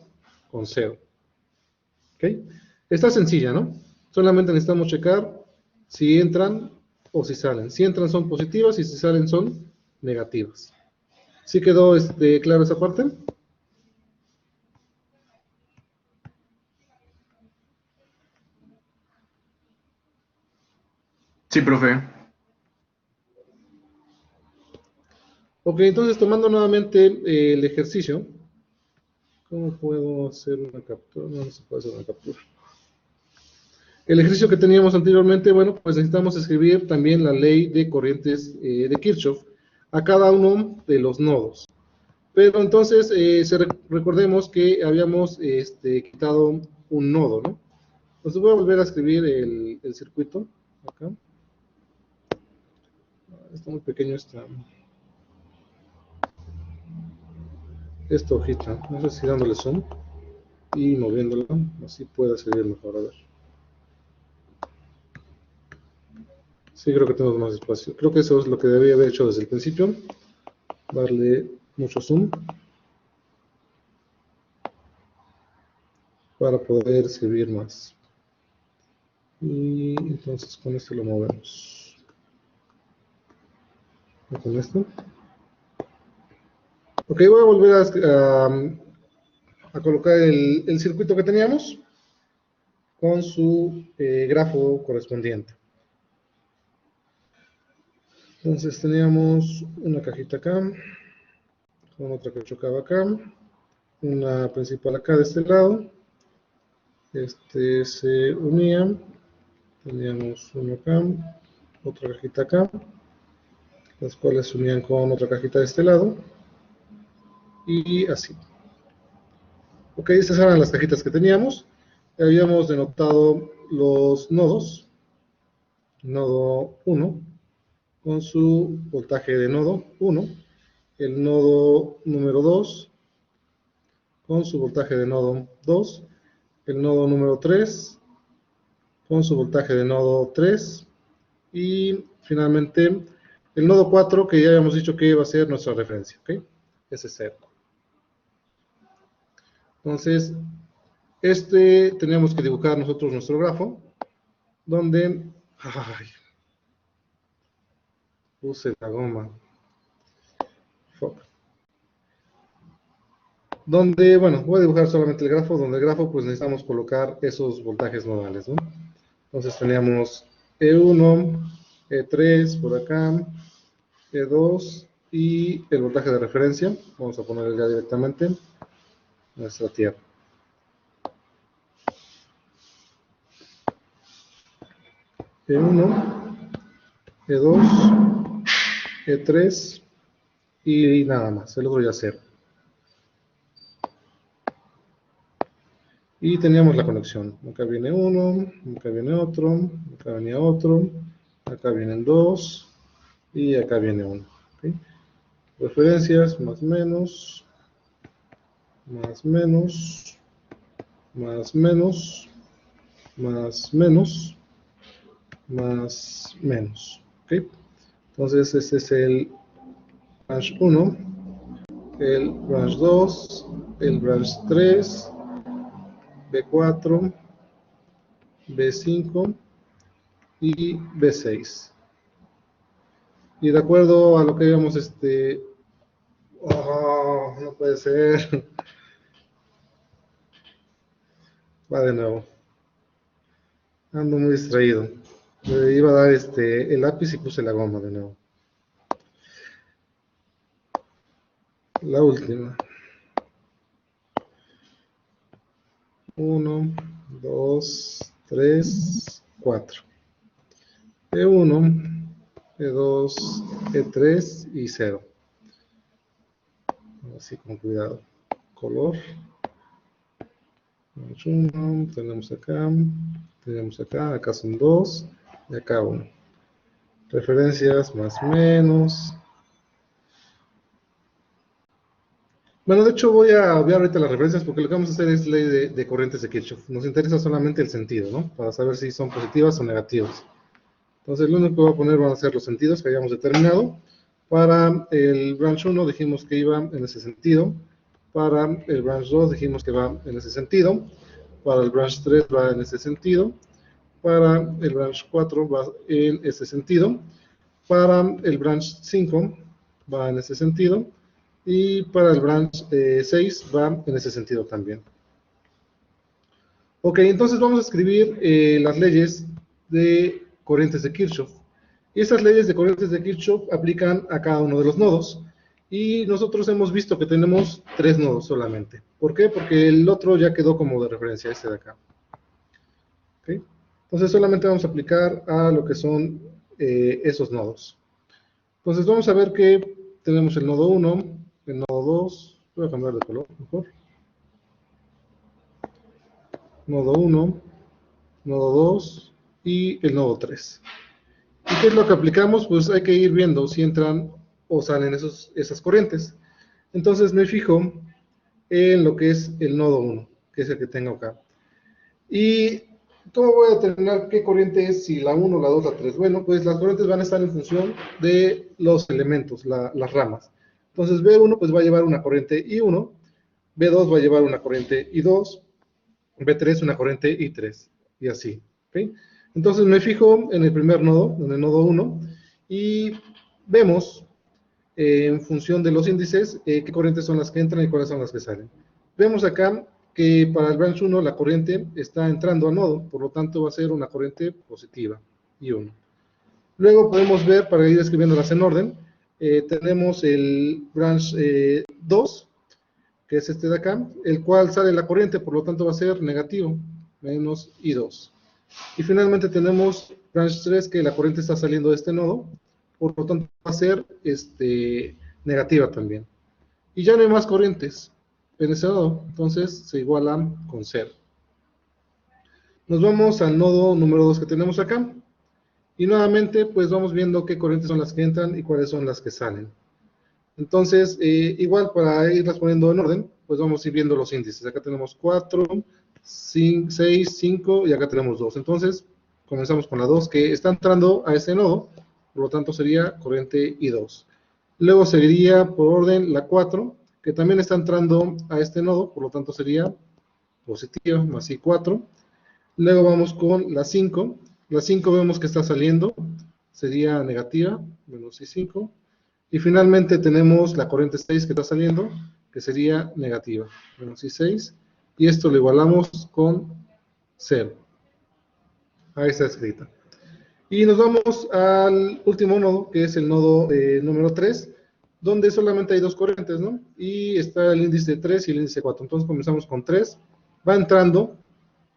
con 0. ¿Ok? Está sencilla, ¿no? Solamente necesitamos checar si entran o si salen. Si entran son positivas y si salen son negativas. ¿Sí quedó claro esa parte? Sí, profe. Ok, entonces tomando nuevamente el ejercicio, ¿cómo puedo hacer una captura? No, no se puede hacer una captura. El ejercicio que teníamos anteriormente, bueno, pues necesitamos escribir también la ley de corrientes de Kirchhoff a cada uno de los nodos. Pero entonces, recordemos que habíamos quitado un nodo, ¿no? Entonces voy a volver a escribir el circuito acá. Está muy pequeño esta hojita. No sé si dándole zoom y moviéndola, así pueda salir mejor. A ver. Sí, creo que tenemos más espacio. Creo que eso es lo que debía haber hecho desde el principio. Darle mucho zoom para poder escribir más. Y entonces con esto lo movemos. ¿Y con esto? Ok, voy a volver a colocar el circuito que teníamos con su grafo correspondiente. Entonces teníamos una cajita acá, con otra que chocaba acá, una principal acá de este lado, se unía, teníamos uno acá, otra cajita acá, las cuales se unían con otra cajita de este lado, y así. Ok, estas eran las cajitas que teníamos. Habíamos denotado los nodos, nodo 1, con su voltaje de nodo 1, el nodo número 2, con su voltaje de nodo 2, el nodo número 3, con su voltaje de nodo 3, y finalmente el nodo 4, que ya habíamos dicho que iba a ser nuestra referencia, ¿ok? Ese es 0. Entonces, teníamos que dibujar nosotros nuestro grafo, donde, ay, puse la goma, fuck. Donde, bueno, voy a dibujar solamente el grafo, donde el grafo pues necesitamos colocar esos voltajes nodales, ¿no? Entonces teníamos E1, E3 por acá, E2 y el voltaje de referencia, vamos a ponerle ya directamente nuestra tierra. E1, E2, E3 y nada más, el otro ya 0. Y teníamos la conexión. Acá viene uno, acá viene otro, acá venía otro, acá vienen dos y acá viene uno. ¿Okay? Referencias más menos, más menos, más menos, más menos, más menos. ¿Okay? Entonces este es el branch 1, el branch 2, el branch 3, B4, B5 y B6. Y de acuerdo a lo que vimos, oh, no puede ser. Va de nuevo. Ando muy distraído. Le iba a dar el lápiz y puse la goma de nuevo. La última. 1, 2, 3, 4. E1, E2, E3 y 0. Así con cuidado. Color. Tenemos acá, acá son 2 y acá 1. Referencias más menos. Bueno, de hecho voy a obviar ahorita las referencias porque lo que vamos a hacer es ley de corrientes de Kirchhoff. Nos interesa solamente el sentido, ¿no? Para saber si son positivas o negativas. Entonces lo único que voy a poner van a ser los sentidos que hayamos determinado. Para el branch 1 dijimos que iba en ese sentido. Para el branch 2 dijimos que va en ese sentido. Para el branch 3 va en ese sentido. Para el branch 4 va en ese sentido. Para el branch 5 va en ese sentido. Y para el branch 6 va en ese sentido también. Ok, entonces vamos a escribir las leyes de corrientes de Kirchhoff. Y esas leyes de corrientes de Kirchhoff aplican a cada uno de los nodos. Y nosotros hemos visto que tenemos 3 nodos solamente. ¿Por qué? Porque el otro ya quedó como de referencia, este de acá. ¿Okay? Entonces solamente vamos a aplicar a lo que son esos nodos. Entonces vamos a ver que tenemos el nodo 1, el nodo 2, voy a cambiar de color mejor. Nodo 1, nodo 2 y el nodo 3. ¿Y qué es lo que aplicamos? Pues hay que ir viendo si entran o salen esas corrientes. Entonces me fijo en lo que es el nodo 1, que es el que tengo acá. ¿Y cómo voy a determinar qué corriente es, si la 1, la 2, la 3? Bueno, pues las corrientes van a estar en función de los elementos, las ramas. Entonces B1 pues va a llevar una corriente I1, B2 va a llevar una corriente I2, B3 una corriente I3, y así. ¿Okay? Entonces me fijo en el primer nodo, en el nodo 1, y vemos en función de los índices qué corrientes son las que entran y cuáles son las que salen. Vemos acá que para el branch 1 la corriente está entrando al nodo, por lo tanto va a ser una corriente positiva, I1. Luego podemos ver, para ir escribiéndolas en orden, tenemos el branch 2, que es este de acá, el cual sale la corriente, por lo tanto va a ser negativo, menos I2. Y finalmente tenemos branch 3, que la corriente está saliendo de este nodo, por lo tanto va a ser negativa también. Y ya no hay más corrientes en ese nodo, entonces se igualan con 0. Nos vamos al nodo número 2 que tenemos acá, y nuevamente pues vamos viendo qué corrientes son las que entran y cuáles son las que salen. Entonces, igual para irlas poniendo en orden, pues vamos a ir viendo los índices. Acá tenemos 4, 6, 5 y acá tenemos 2. Entonces, comenzamos con la 2 que está entrando a ese nodo, por lo tanto sería corriente I2. Luego seguiría por orden la 4, que también está entrando a este nodo, por lo tanto sería positiva, más I4. Luego vamos con la 5. La 5 vemos que está saliendo, sería negativa, menos I5. Y finalmente tenemos la corriente 6 que está saliendo, que sería negativa, menos I6. Y esto lo igualamos con 0. Ahí está escrita. Y nos vamos al último nodo, que es el nodo número 3, donde solamente hay 2 corrientes, ¿no? Y está el índice 3 y el índice 4. Entonces comenzamos con 3. Va entrando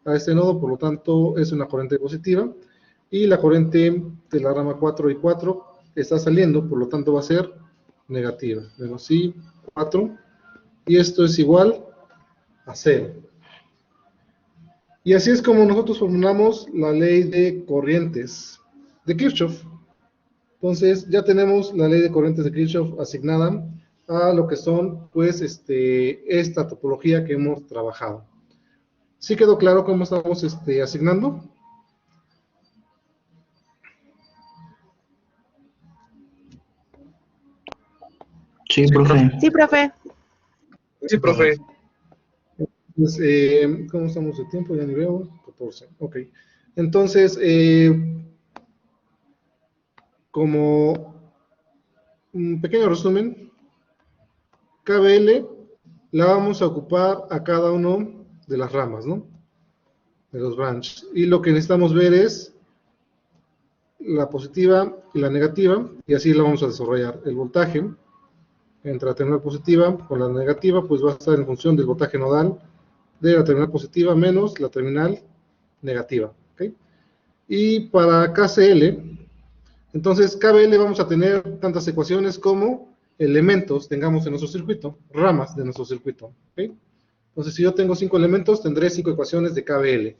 a este nodo, por lo tanto es una corriente positiva. y la corriente de la rama 4 y 4 está saliendo, por lo tanto va a ser negativa, menos I 4, y esto es igual a 0. Y así es como nosotros formulamos la ley de corrientes de Kirchhoff. Entonces ya tenemos la ley de corrientes de Kirchhoff asignada a lo que son, pues, esta topología que hemos trabajado. ¿Sí quedó claro cómo estamos asignando? Sí, profe. Sí, profe. Sí, profe. Pues, ¿cómo estamos de tiempo? Ya ni veo. 14. Ok. Entonces, como un pequeño resumen, KBL la vamos a ocupar a cada uno de las ramas, ¿no? De los branches. Y lo que necesitamos ver es la positiva y la negativa, y así la vamos a desarrollar. El voltaje entre la terminal positiva con la negativa, pues va a estar en función del voltaje nodal de la terminal positiva menos la terminal negativa. ¿Okay? Y para KCL, entonces KBL vamos a tener tantas ecuaciones como elementos tengamos en nuestro circuito, ramas de nuestro circuito. ¿Okay? Entonces, si yo tengo 5 elementos, tendré 5 ecuaciones de KBL.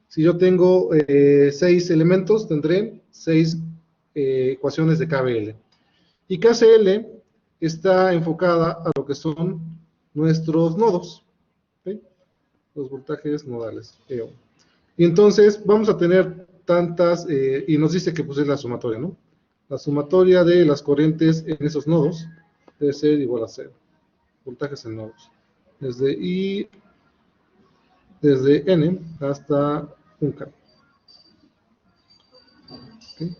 Si yo tengo 6 elementos, tendré 6 ecuaciones de KBL. Y KCL está enfocada a lo que son nuestros nodos, ¿okay? Los voltajes nodales. Y entonces vamos a tener tantas, y nos dice que pues es la sumatoria, ¿no? La sumatoria de las corrientes en esos nodos debe ser igual a 0. Voltajes en nodos. Desde N hasta 1K. ¿Okay?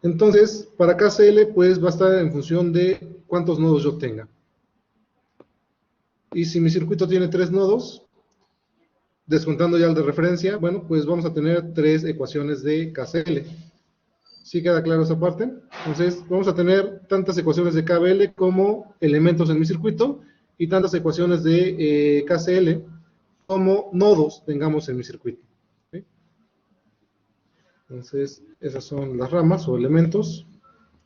Entonces, para KCL, pues va a estar en función de cuántos nodos yo tenga. Y si mi circuito tiene 3 nodos, descontando ya el de referencia, bueno, pues vamos a tener 3 ecuaciones de KCL. ¿Sí queda claro esa parte? Entonces, vamos a tener tantas ecuaciones de KBL como elementos en mi circuito, y tantas ecuaciones de KCL como nodos tengamos en mi circuito. ¿Okay? Entonces, esas son las ramas o elementos,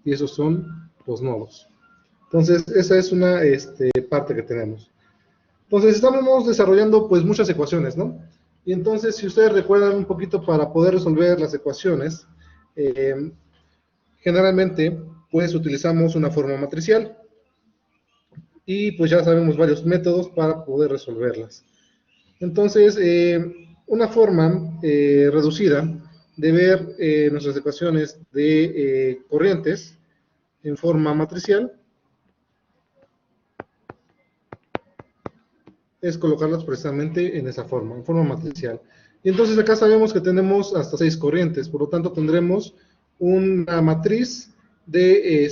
y esos son los nodos. Entonces, esa es una parte que tenemos. Entonces, estamos desarrollando pues muchas ecuaciones, ¿no? Y entonces, si ustedes recuerdan un poquito para poder resolver las ecuaciones, generalmente pues utilizamos una forma matricial. Y pues ya sabemos varios métodos para poder resolverlas. Entonces, una forma reducida de ver nuestras ecuaciones de corrientes en forma matricial es colocarlas precisamente en esa forma, en forma matricial. Y entonces acá sabemos que tenemos hasta 6 corrientes, por lo tanto tendremos una matriz de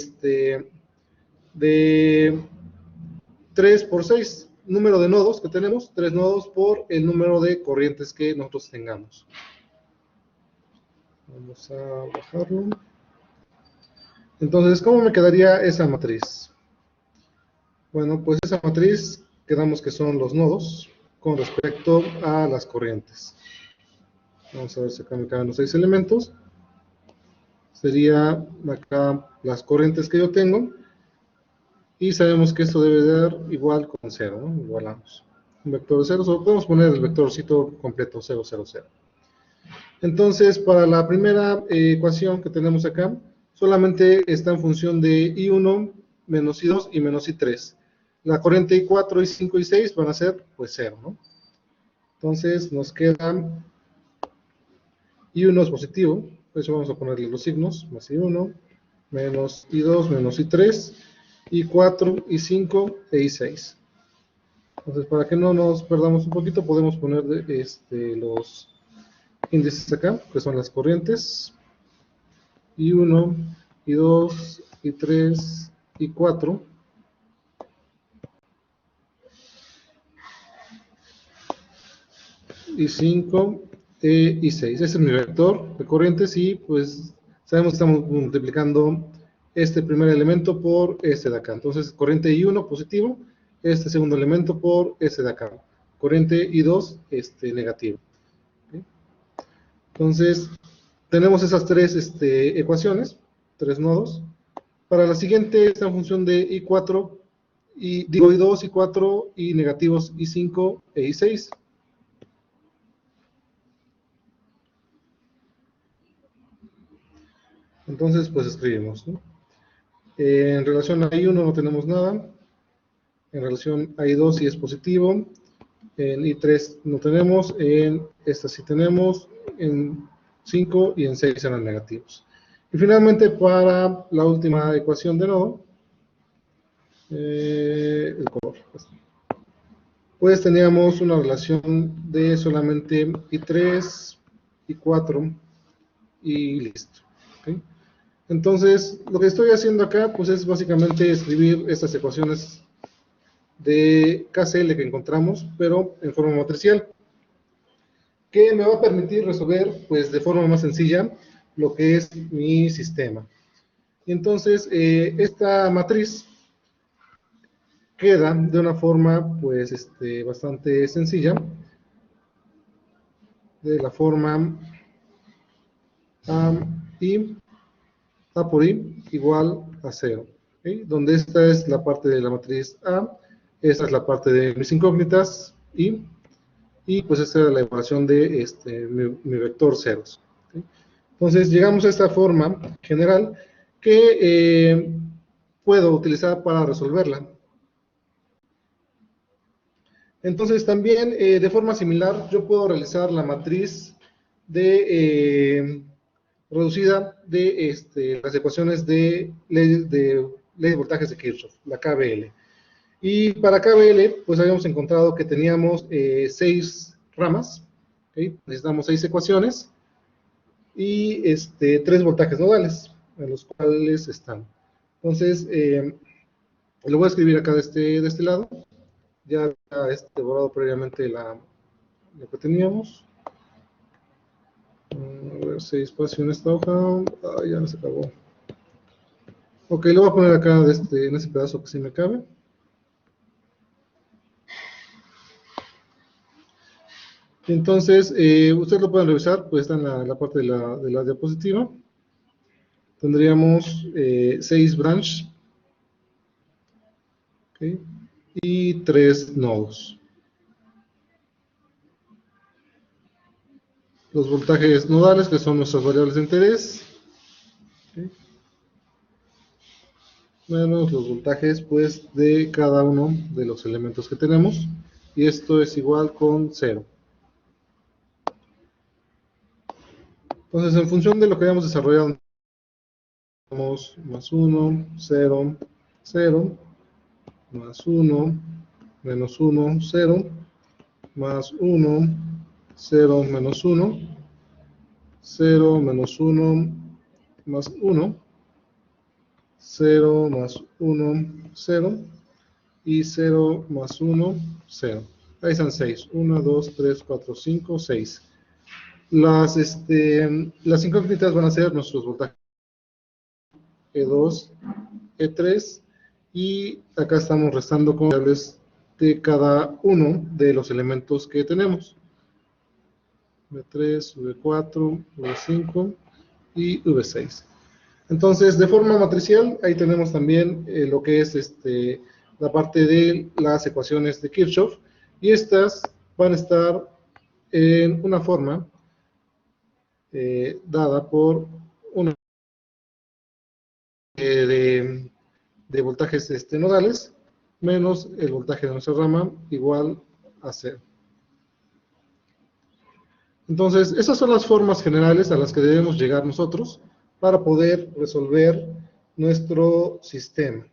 3 por 6, número de nodos que tenemos, 3 nodos por el número de corrientes que nosotros tengamos. Vamos a bajarlo. Entonces, ¿cómo me quedaría esa matriz? Bueno, pues esa matriz quedamos que son los nodos con respecto a las corrientes. Vamos a ver si acá me caben los 6 elementos. Sería acá las corrientes que yo tengo. Y sabemos que esto debe dar igual con 0, ¿no? Igualamos. Un vector de 0, solo podemos poner el vectorcito completo, 0, 0, 0. Entonces, para la primera ecuación que tenemos acá, solamente está en función de I1, menos I2 y menos I3. La corriente I4, I5 y I6 van a ser, pues, 0, ¿no? Entonces, nos quedan I1 es positivo, por eso vamos a ponerle los signos, más I1, menos I2, menos I3, I4, I5 e I6. Entonces, para que no nos perdamos un poquito, podemos poner los índices acá, que son las corrientes. I1, I2, I3, I4. I5 e I6. Ese es mi vector de corrientes y pues sabemos que estamos multiplicando este primer elemento por este de acá. Entonces, corriente I1 positivo, este segundo elemento por este de acá. Corriente I2 negativo. ¿Okay? Entonces, tenemos esas tres ecuaciones, tres nodos. Para la siguiente está en función de I4, I2, I4, y negativos I5 e I6. Entonces, pues escribimos, ¿no? En relación a I1 no tenemos nada. En relación a I2 sí es positivo. En I3 no tenemos. En esta sí tenemos. En 5 y en 6 eran negativos. Y finalmente, para la última ecuación de nodo, el color, pues teníamos una relación de solamente I3, I4 y listo. ¿Okay? Entonces, lo que estoy haciendo acá, pues es básicamente escribir estas ecuaciones de KCL que encontramos, pero en forma matricial, que me va a permitir resolver, pues de forma más sencilla, lo que es mi sistema. Y entonces, esta matriz queda de una forma, pues, bastante sencilla, de la forma A por I igual a 0, ¿okay? Donde esta es la parte de la matriz A, esta es la parte de mis incógnitas y pues esta es la ecuación de mi vector ceros. ¿Okay? Entonces llegamos a esta forma general que puedo utilizar para resolverla. Entonces también de forma similar yo puedo realizar la matriz reducida de las ecuaciones de ley de voltajes de Kirchhoff, la KVL. Y para KVL, pues habíamos encontrado que teníamos 6 ramas, ¿okay? Necesitamos 6 ecuaciones y 3 voltajes nodales, en los cuales están. Entonces, lo voy a escribir acá de este lado. Ya he borrado previamente lo que teníamos. A ver si hay espacio en esta hoja. Ya se acabó. Ok, lo voy a poner acá en ese pedazo que sí me cabe. Entonces, ustedes lo pueden revisar, pues está en la parte de la diapositiva. Tendríamos 6 branch, ¿okay? Y 3 nodos. Los voltajes nodales, que son nuestras variables de interés, ¿okay? Menos los voltajes, pues, de cada uno de los elementos que tenemos, y esto es igual con 0. Entonces, en función de lo que hayamos desarrollado, tenemos más 1, 0, 0, más 1, menos 1, 0, más 1, 0, menos 1, 0, menos 1, más 1, 0, más 1, 0, y 0, más 1, 0. Ahí están 6. 1, 2, 3, 4, 5, 6. Las incógnitas van a ser nuestros voltajes E2, E3, y acá estamos restando con variables de cada uno de los elementos que tenemos. V3, V4, V5 y V6. Entonces, de forma matricial, ahí tenemos también lo que es la parte de las ecuaciones de Kirchhoff, y estas van a estar en una forma dada por una de voltajes nodales menos el voltaje de nuestra rama igual a 0. Entonces, esas son las formas generales a las que debemos llegar nosotros para poder resolver nuestro sistema.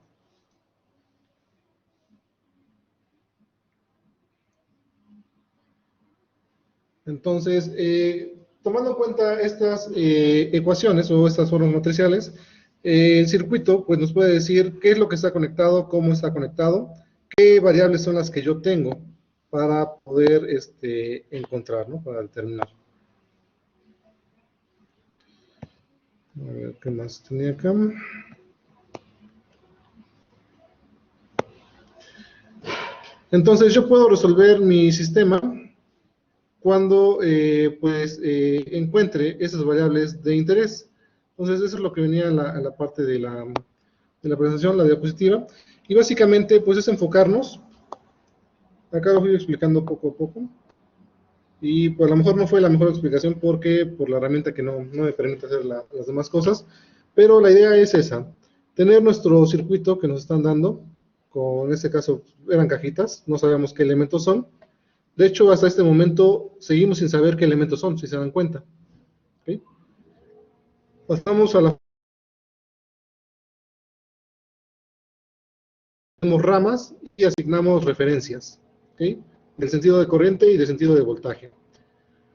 Entonces, tomando en cuenta estas ecuaciones o estas formas matriciales, el circuito pues, nos puede decir qué es lo que está conectado, cómo está conectado, qué variables son las que yo tengo para poder encontrar, ¿no? Para determinar. A ver, ¿qué más tenía acá? Entonces, yo puedo resolver mi sistema cuando encuentre esas variables de interés. Entonces, eso es lo que venía en la parte de la presentación, la diapositiva. Y básicamente, pues es enfocarnos. Acá lo fui explicando poco a poco. Y pues a lo mejor no fue la mejor explicación porque por la herramienta que no me permite hacer las demás cosas. Pero la idea es esa. Tener nuestro circuito que nos están dando. En este caso eran cajitas. No sabemos qué elementos son. De hecho, hasta este momento seguimos sin saber qué elementos son, si se dan cuenta. ¿Okay? Pasamos a ramas y asignamos referencias, ¿okay? Del sentido de corriente y del sentido de voltaje.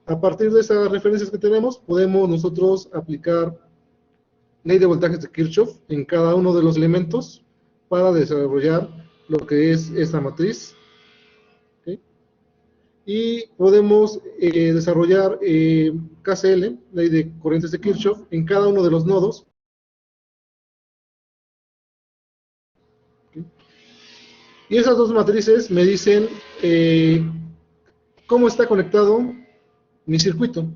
A partir de esas referencias que tenemos, podemos nosotros aplicar ley de voltajes de Kirchhoff en cada uno de los elementos para desarrollar lo que es esta matriz. ¿Okay? Y podemos desarrollar KCL, ley de corrientes de Kirchhoff, en cada uno de los nodos. Y esas dos matrices me dicen cómo está conectado mi circuito.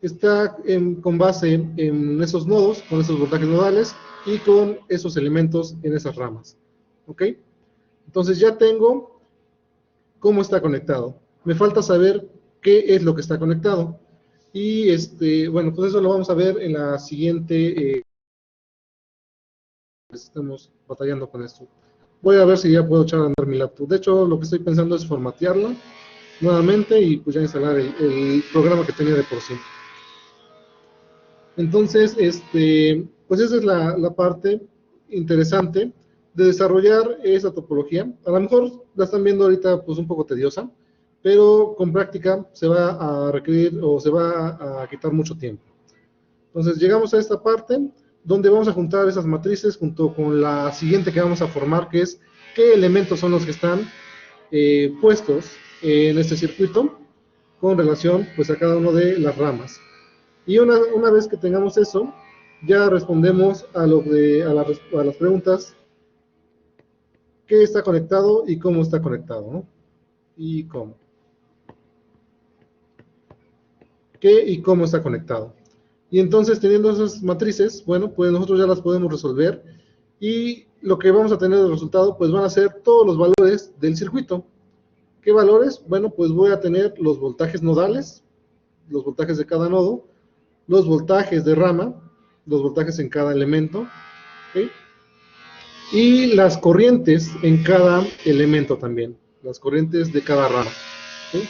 Está con base en esos nodos, con esos voltajes nodales y con esos elementos en esas ramas. ¿Ok? Entonces ya tengo cómo está conectado. Me falta saber qué es lo que está conectado. Y bueno, pues eso lo vamos a ver en la siguiente. Estamos batallando con esto. Voy a ver si ya puedo echar a andar mi laptop. De hecho, lo que estoy pensando es formatearla nuevamente y pues ya instalar el programa que tenía de por sí. Entonces, pues esa es la parte interesante de desarrollar esa topología. A lo mejor la están viendo ahorita pues un poco tediosa, pero con práctica se va a requerir o se va a quitar mucho tiempo. Entonces llegamos a esta parte donde vamos a juntar esas matrices junto con la siguiente que vamos a formar, que es qué elementos son los que están puestos en este circuito con relación pues a cada una de las ramas. Y una vez que tengamos eso, ya respondemos a las preguntas: ¿qué está conectado y cómo está conectado? ¿No? ¿Y cómo? ¿Qué y cómo está conectado? Y entonces, teniendo esas matrices, bueno, pues nosotros ya las podemos resolver. Y lo que vamos a tener de resultado, pues van a ser todos los valores del circuito. ¿Qué valores? Bueno, pues voy a tener los voltajes nodales, los voltajes de cada nodo, los voltajes de rama, los voltajes en cada elemento, ¿okay? Y las corrientes en cada elemento también, las corrientes de cada rama, ¿okay?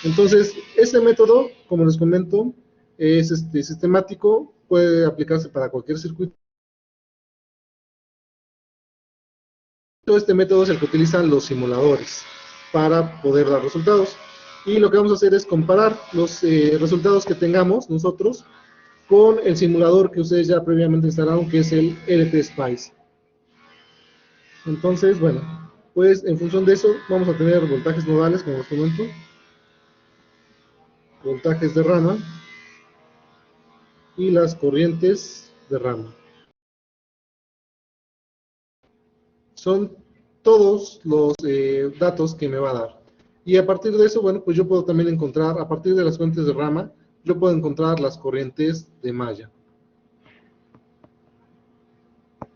Entonces, este método, como les comento, es sistemático, puede aplicarse para cualquier circuito. Este método es el que utilizan los simuladores para poder dar resultados. Y lo que vamos a hacer es comparar los resultados que tengamos nosotros con el simulador que ustedes ya previamente instalaron, que es el LTSpice. Entonces, bueno, pues en función de eso vamos a tener voltajes nodales, como les comento, voltajes de rama y las corrientes de rama. Son todos los datos que me va a dar. Y a partir de eso, bueno, pues yo puedo también encontrar, a partir de las corrientes de rama, yo puedo encontrar las corrientes de malla.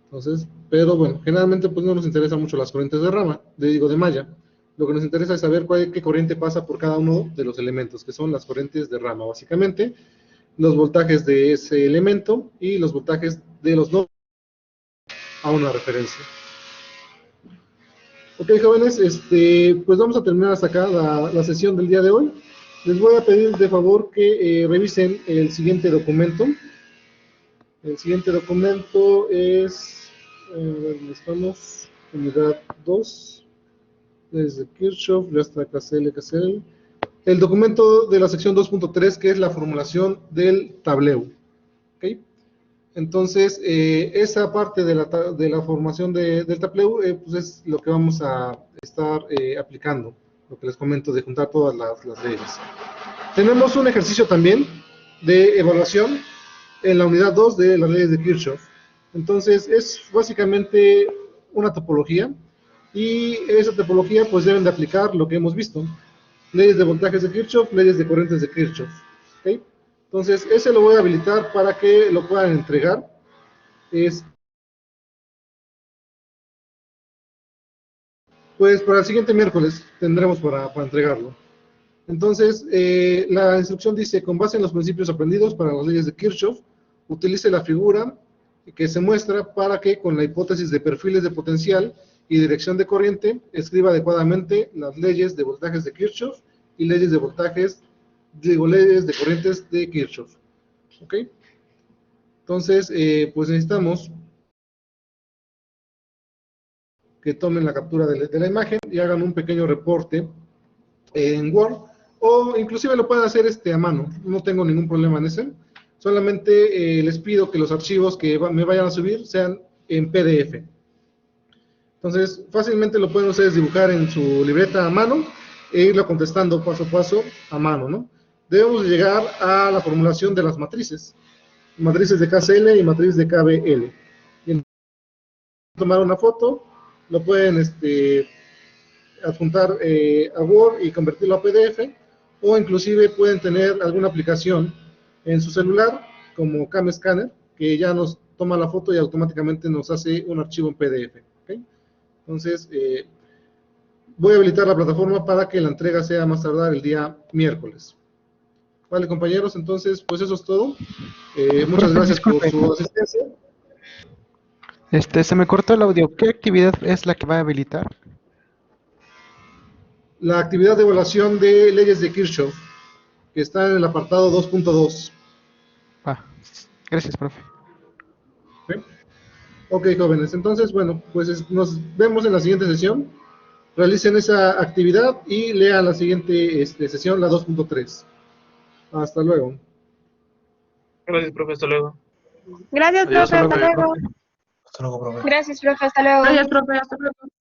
Entonces, pero bueno, generalmente pues no nos interesa mucho las corrientes de rama, de malla. Lo que nos interesa es saber qué corriente pasa por cada uno de los elementos, que son las corrientes de rama, básicamente, los voltajes de ese elemento y los voltajes de los nodos a una referencia. Ok, jóvenes, pues vamos a terminar hasta acá la sesión del día de hoy. Les voy a pedir de favor que revisen el siguiente documento. El siguiente documento es, ¿dónde estamos? Unidad 2, desde Kirchhoff, ya está KCL. El documento de la sección 2.3, que es la formulación del tablero. ¿Okay? Entonces, esa parte de la formación del tablero, pues es lo que vamos a estar aplicando, lo que les comento de juntar todas las leyes. Tenemos un ejercicio también de evaluación en la unidad 2 de las leyes de Kirchhoff. Entonces, es básicamente una topología, y esa topología pues deben de aplicar lo que hemos visto. leyes de voltajes de Kirchhoff, leyes de corrientes de Kirchhoff. ¿Okay? Entonces, ese lo voy a habilitar para que lo puedan entregar. Pues para el siguiente miércoles tendremos para entregarlo. Entonces, la instrucción dice, con base en los principios aprendidos para las leyes de Kirchhoff, utilice la figura que se muestra para que con la hipótesis de perfiles de potencial y dirección de corriente, escriba adecuadamente las leyes de voltajes de Kirchhoff y leyes de voltajes, leyes de corrientes de Kirchhoff. ¿Ok? Entonces, pues necesitamos que tomen la captura de la imagen y hagan un pequeño reporte en Word, o inclusive lo pueden hacer a mano, no tengo ningún problema en ese. Solamente les pido que los archivos que me vayan a subir sean en PDF. Entonces, fácilmente lo pueden ustedes dibujar en su libreta a mano e irlo contestando paso a paso a mano, ¿no? Debemos llegar a la formulación de las matrices de KCL y matriz de KBL. Y tomar una foto, lo pueden adjuntar a Word y convertirlo a PDF, o inclusive pueden tener alguna aplicación en su celular, como Cam Scanner, que ya nos toma la foto y automáticamente nos hace un archivo en PDF. ¿Okay? Entonces, voy a habilitar la plataforma para que la entrega sea más tardar el día miércoles. Vale, compañeros, entonces, pues eso es todo. Muchas gracias por su asistencia. Se me cortó el audio. ¿Qué actividad es la que va a habilitar? La actividad de evaluación de leyes de Kirchhoff, que está en el apartado 2.2. Gracias, profe. ¿Okay? Ok, jóvenes, entonces, bueno, pues nos vemos en la siguiente sesión. Realicen esa actividad y lean la siguiente sesión, la 2.3. Hasta luego. Gracias, profe. Hasta luego. Gracias, Adiós, profe. Hasta profe. luego. Hasta luego, profe. Gracias, profe. Hasta luego. Gracias, profe. Hasta luego.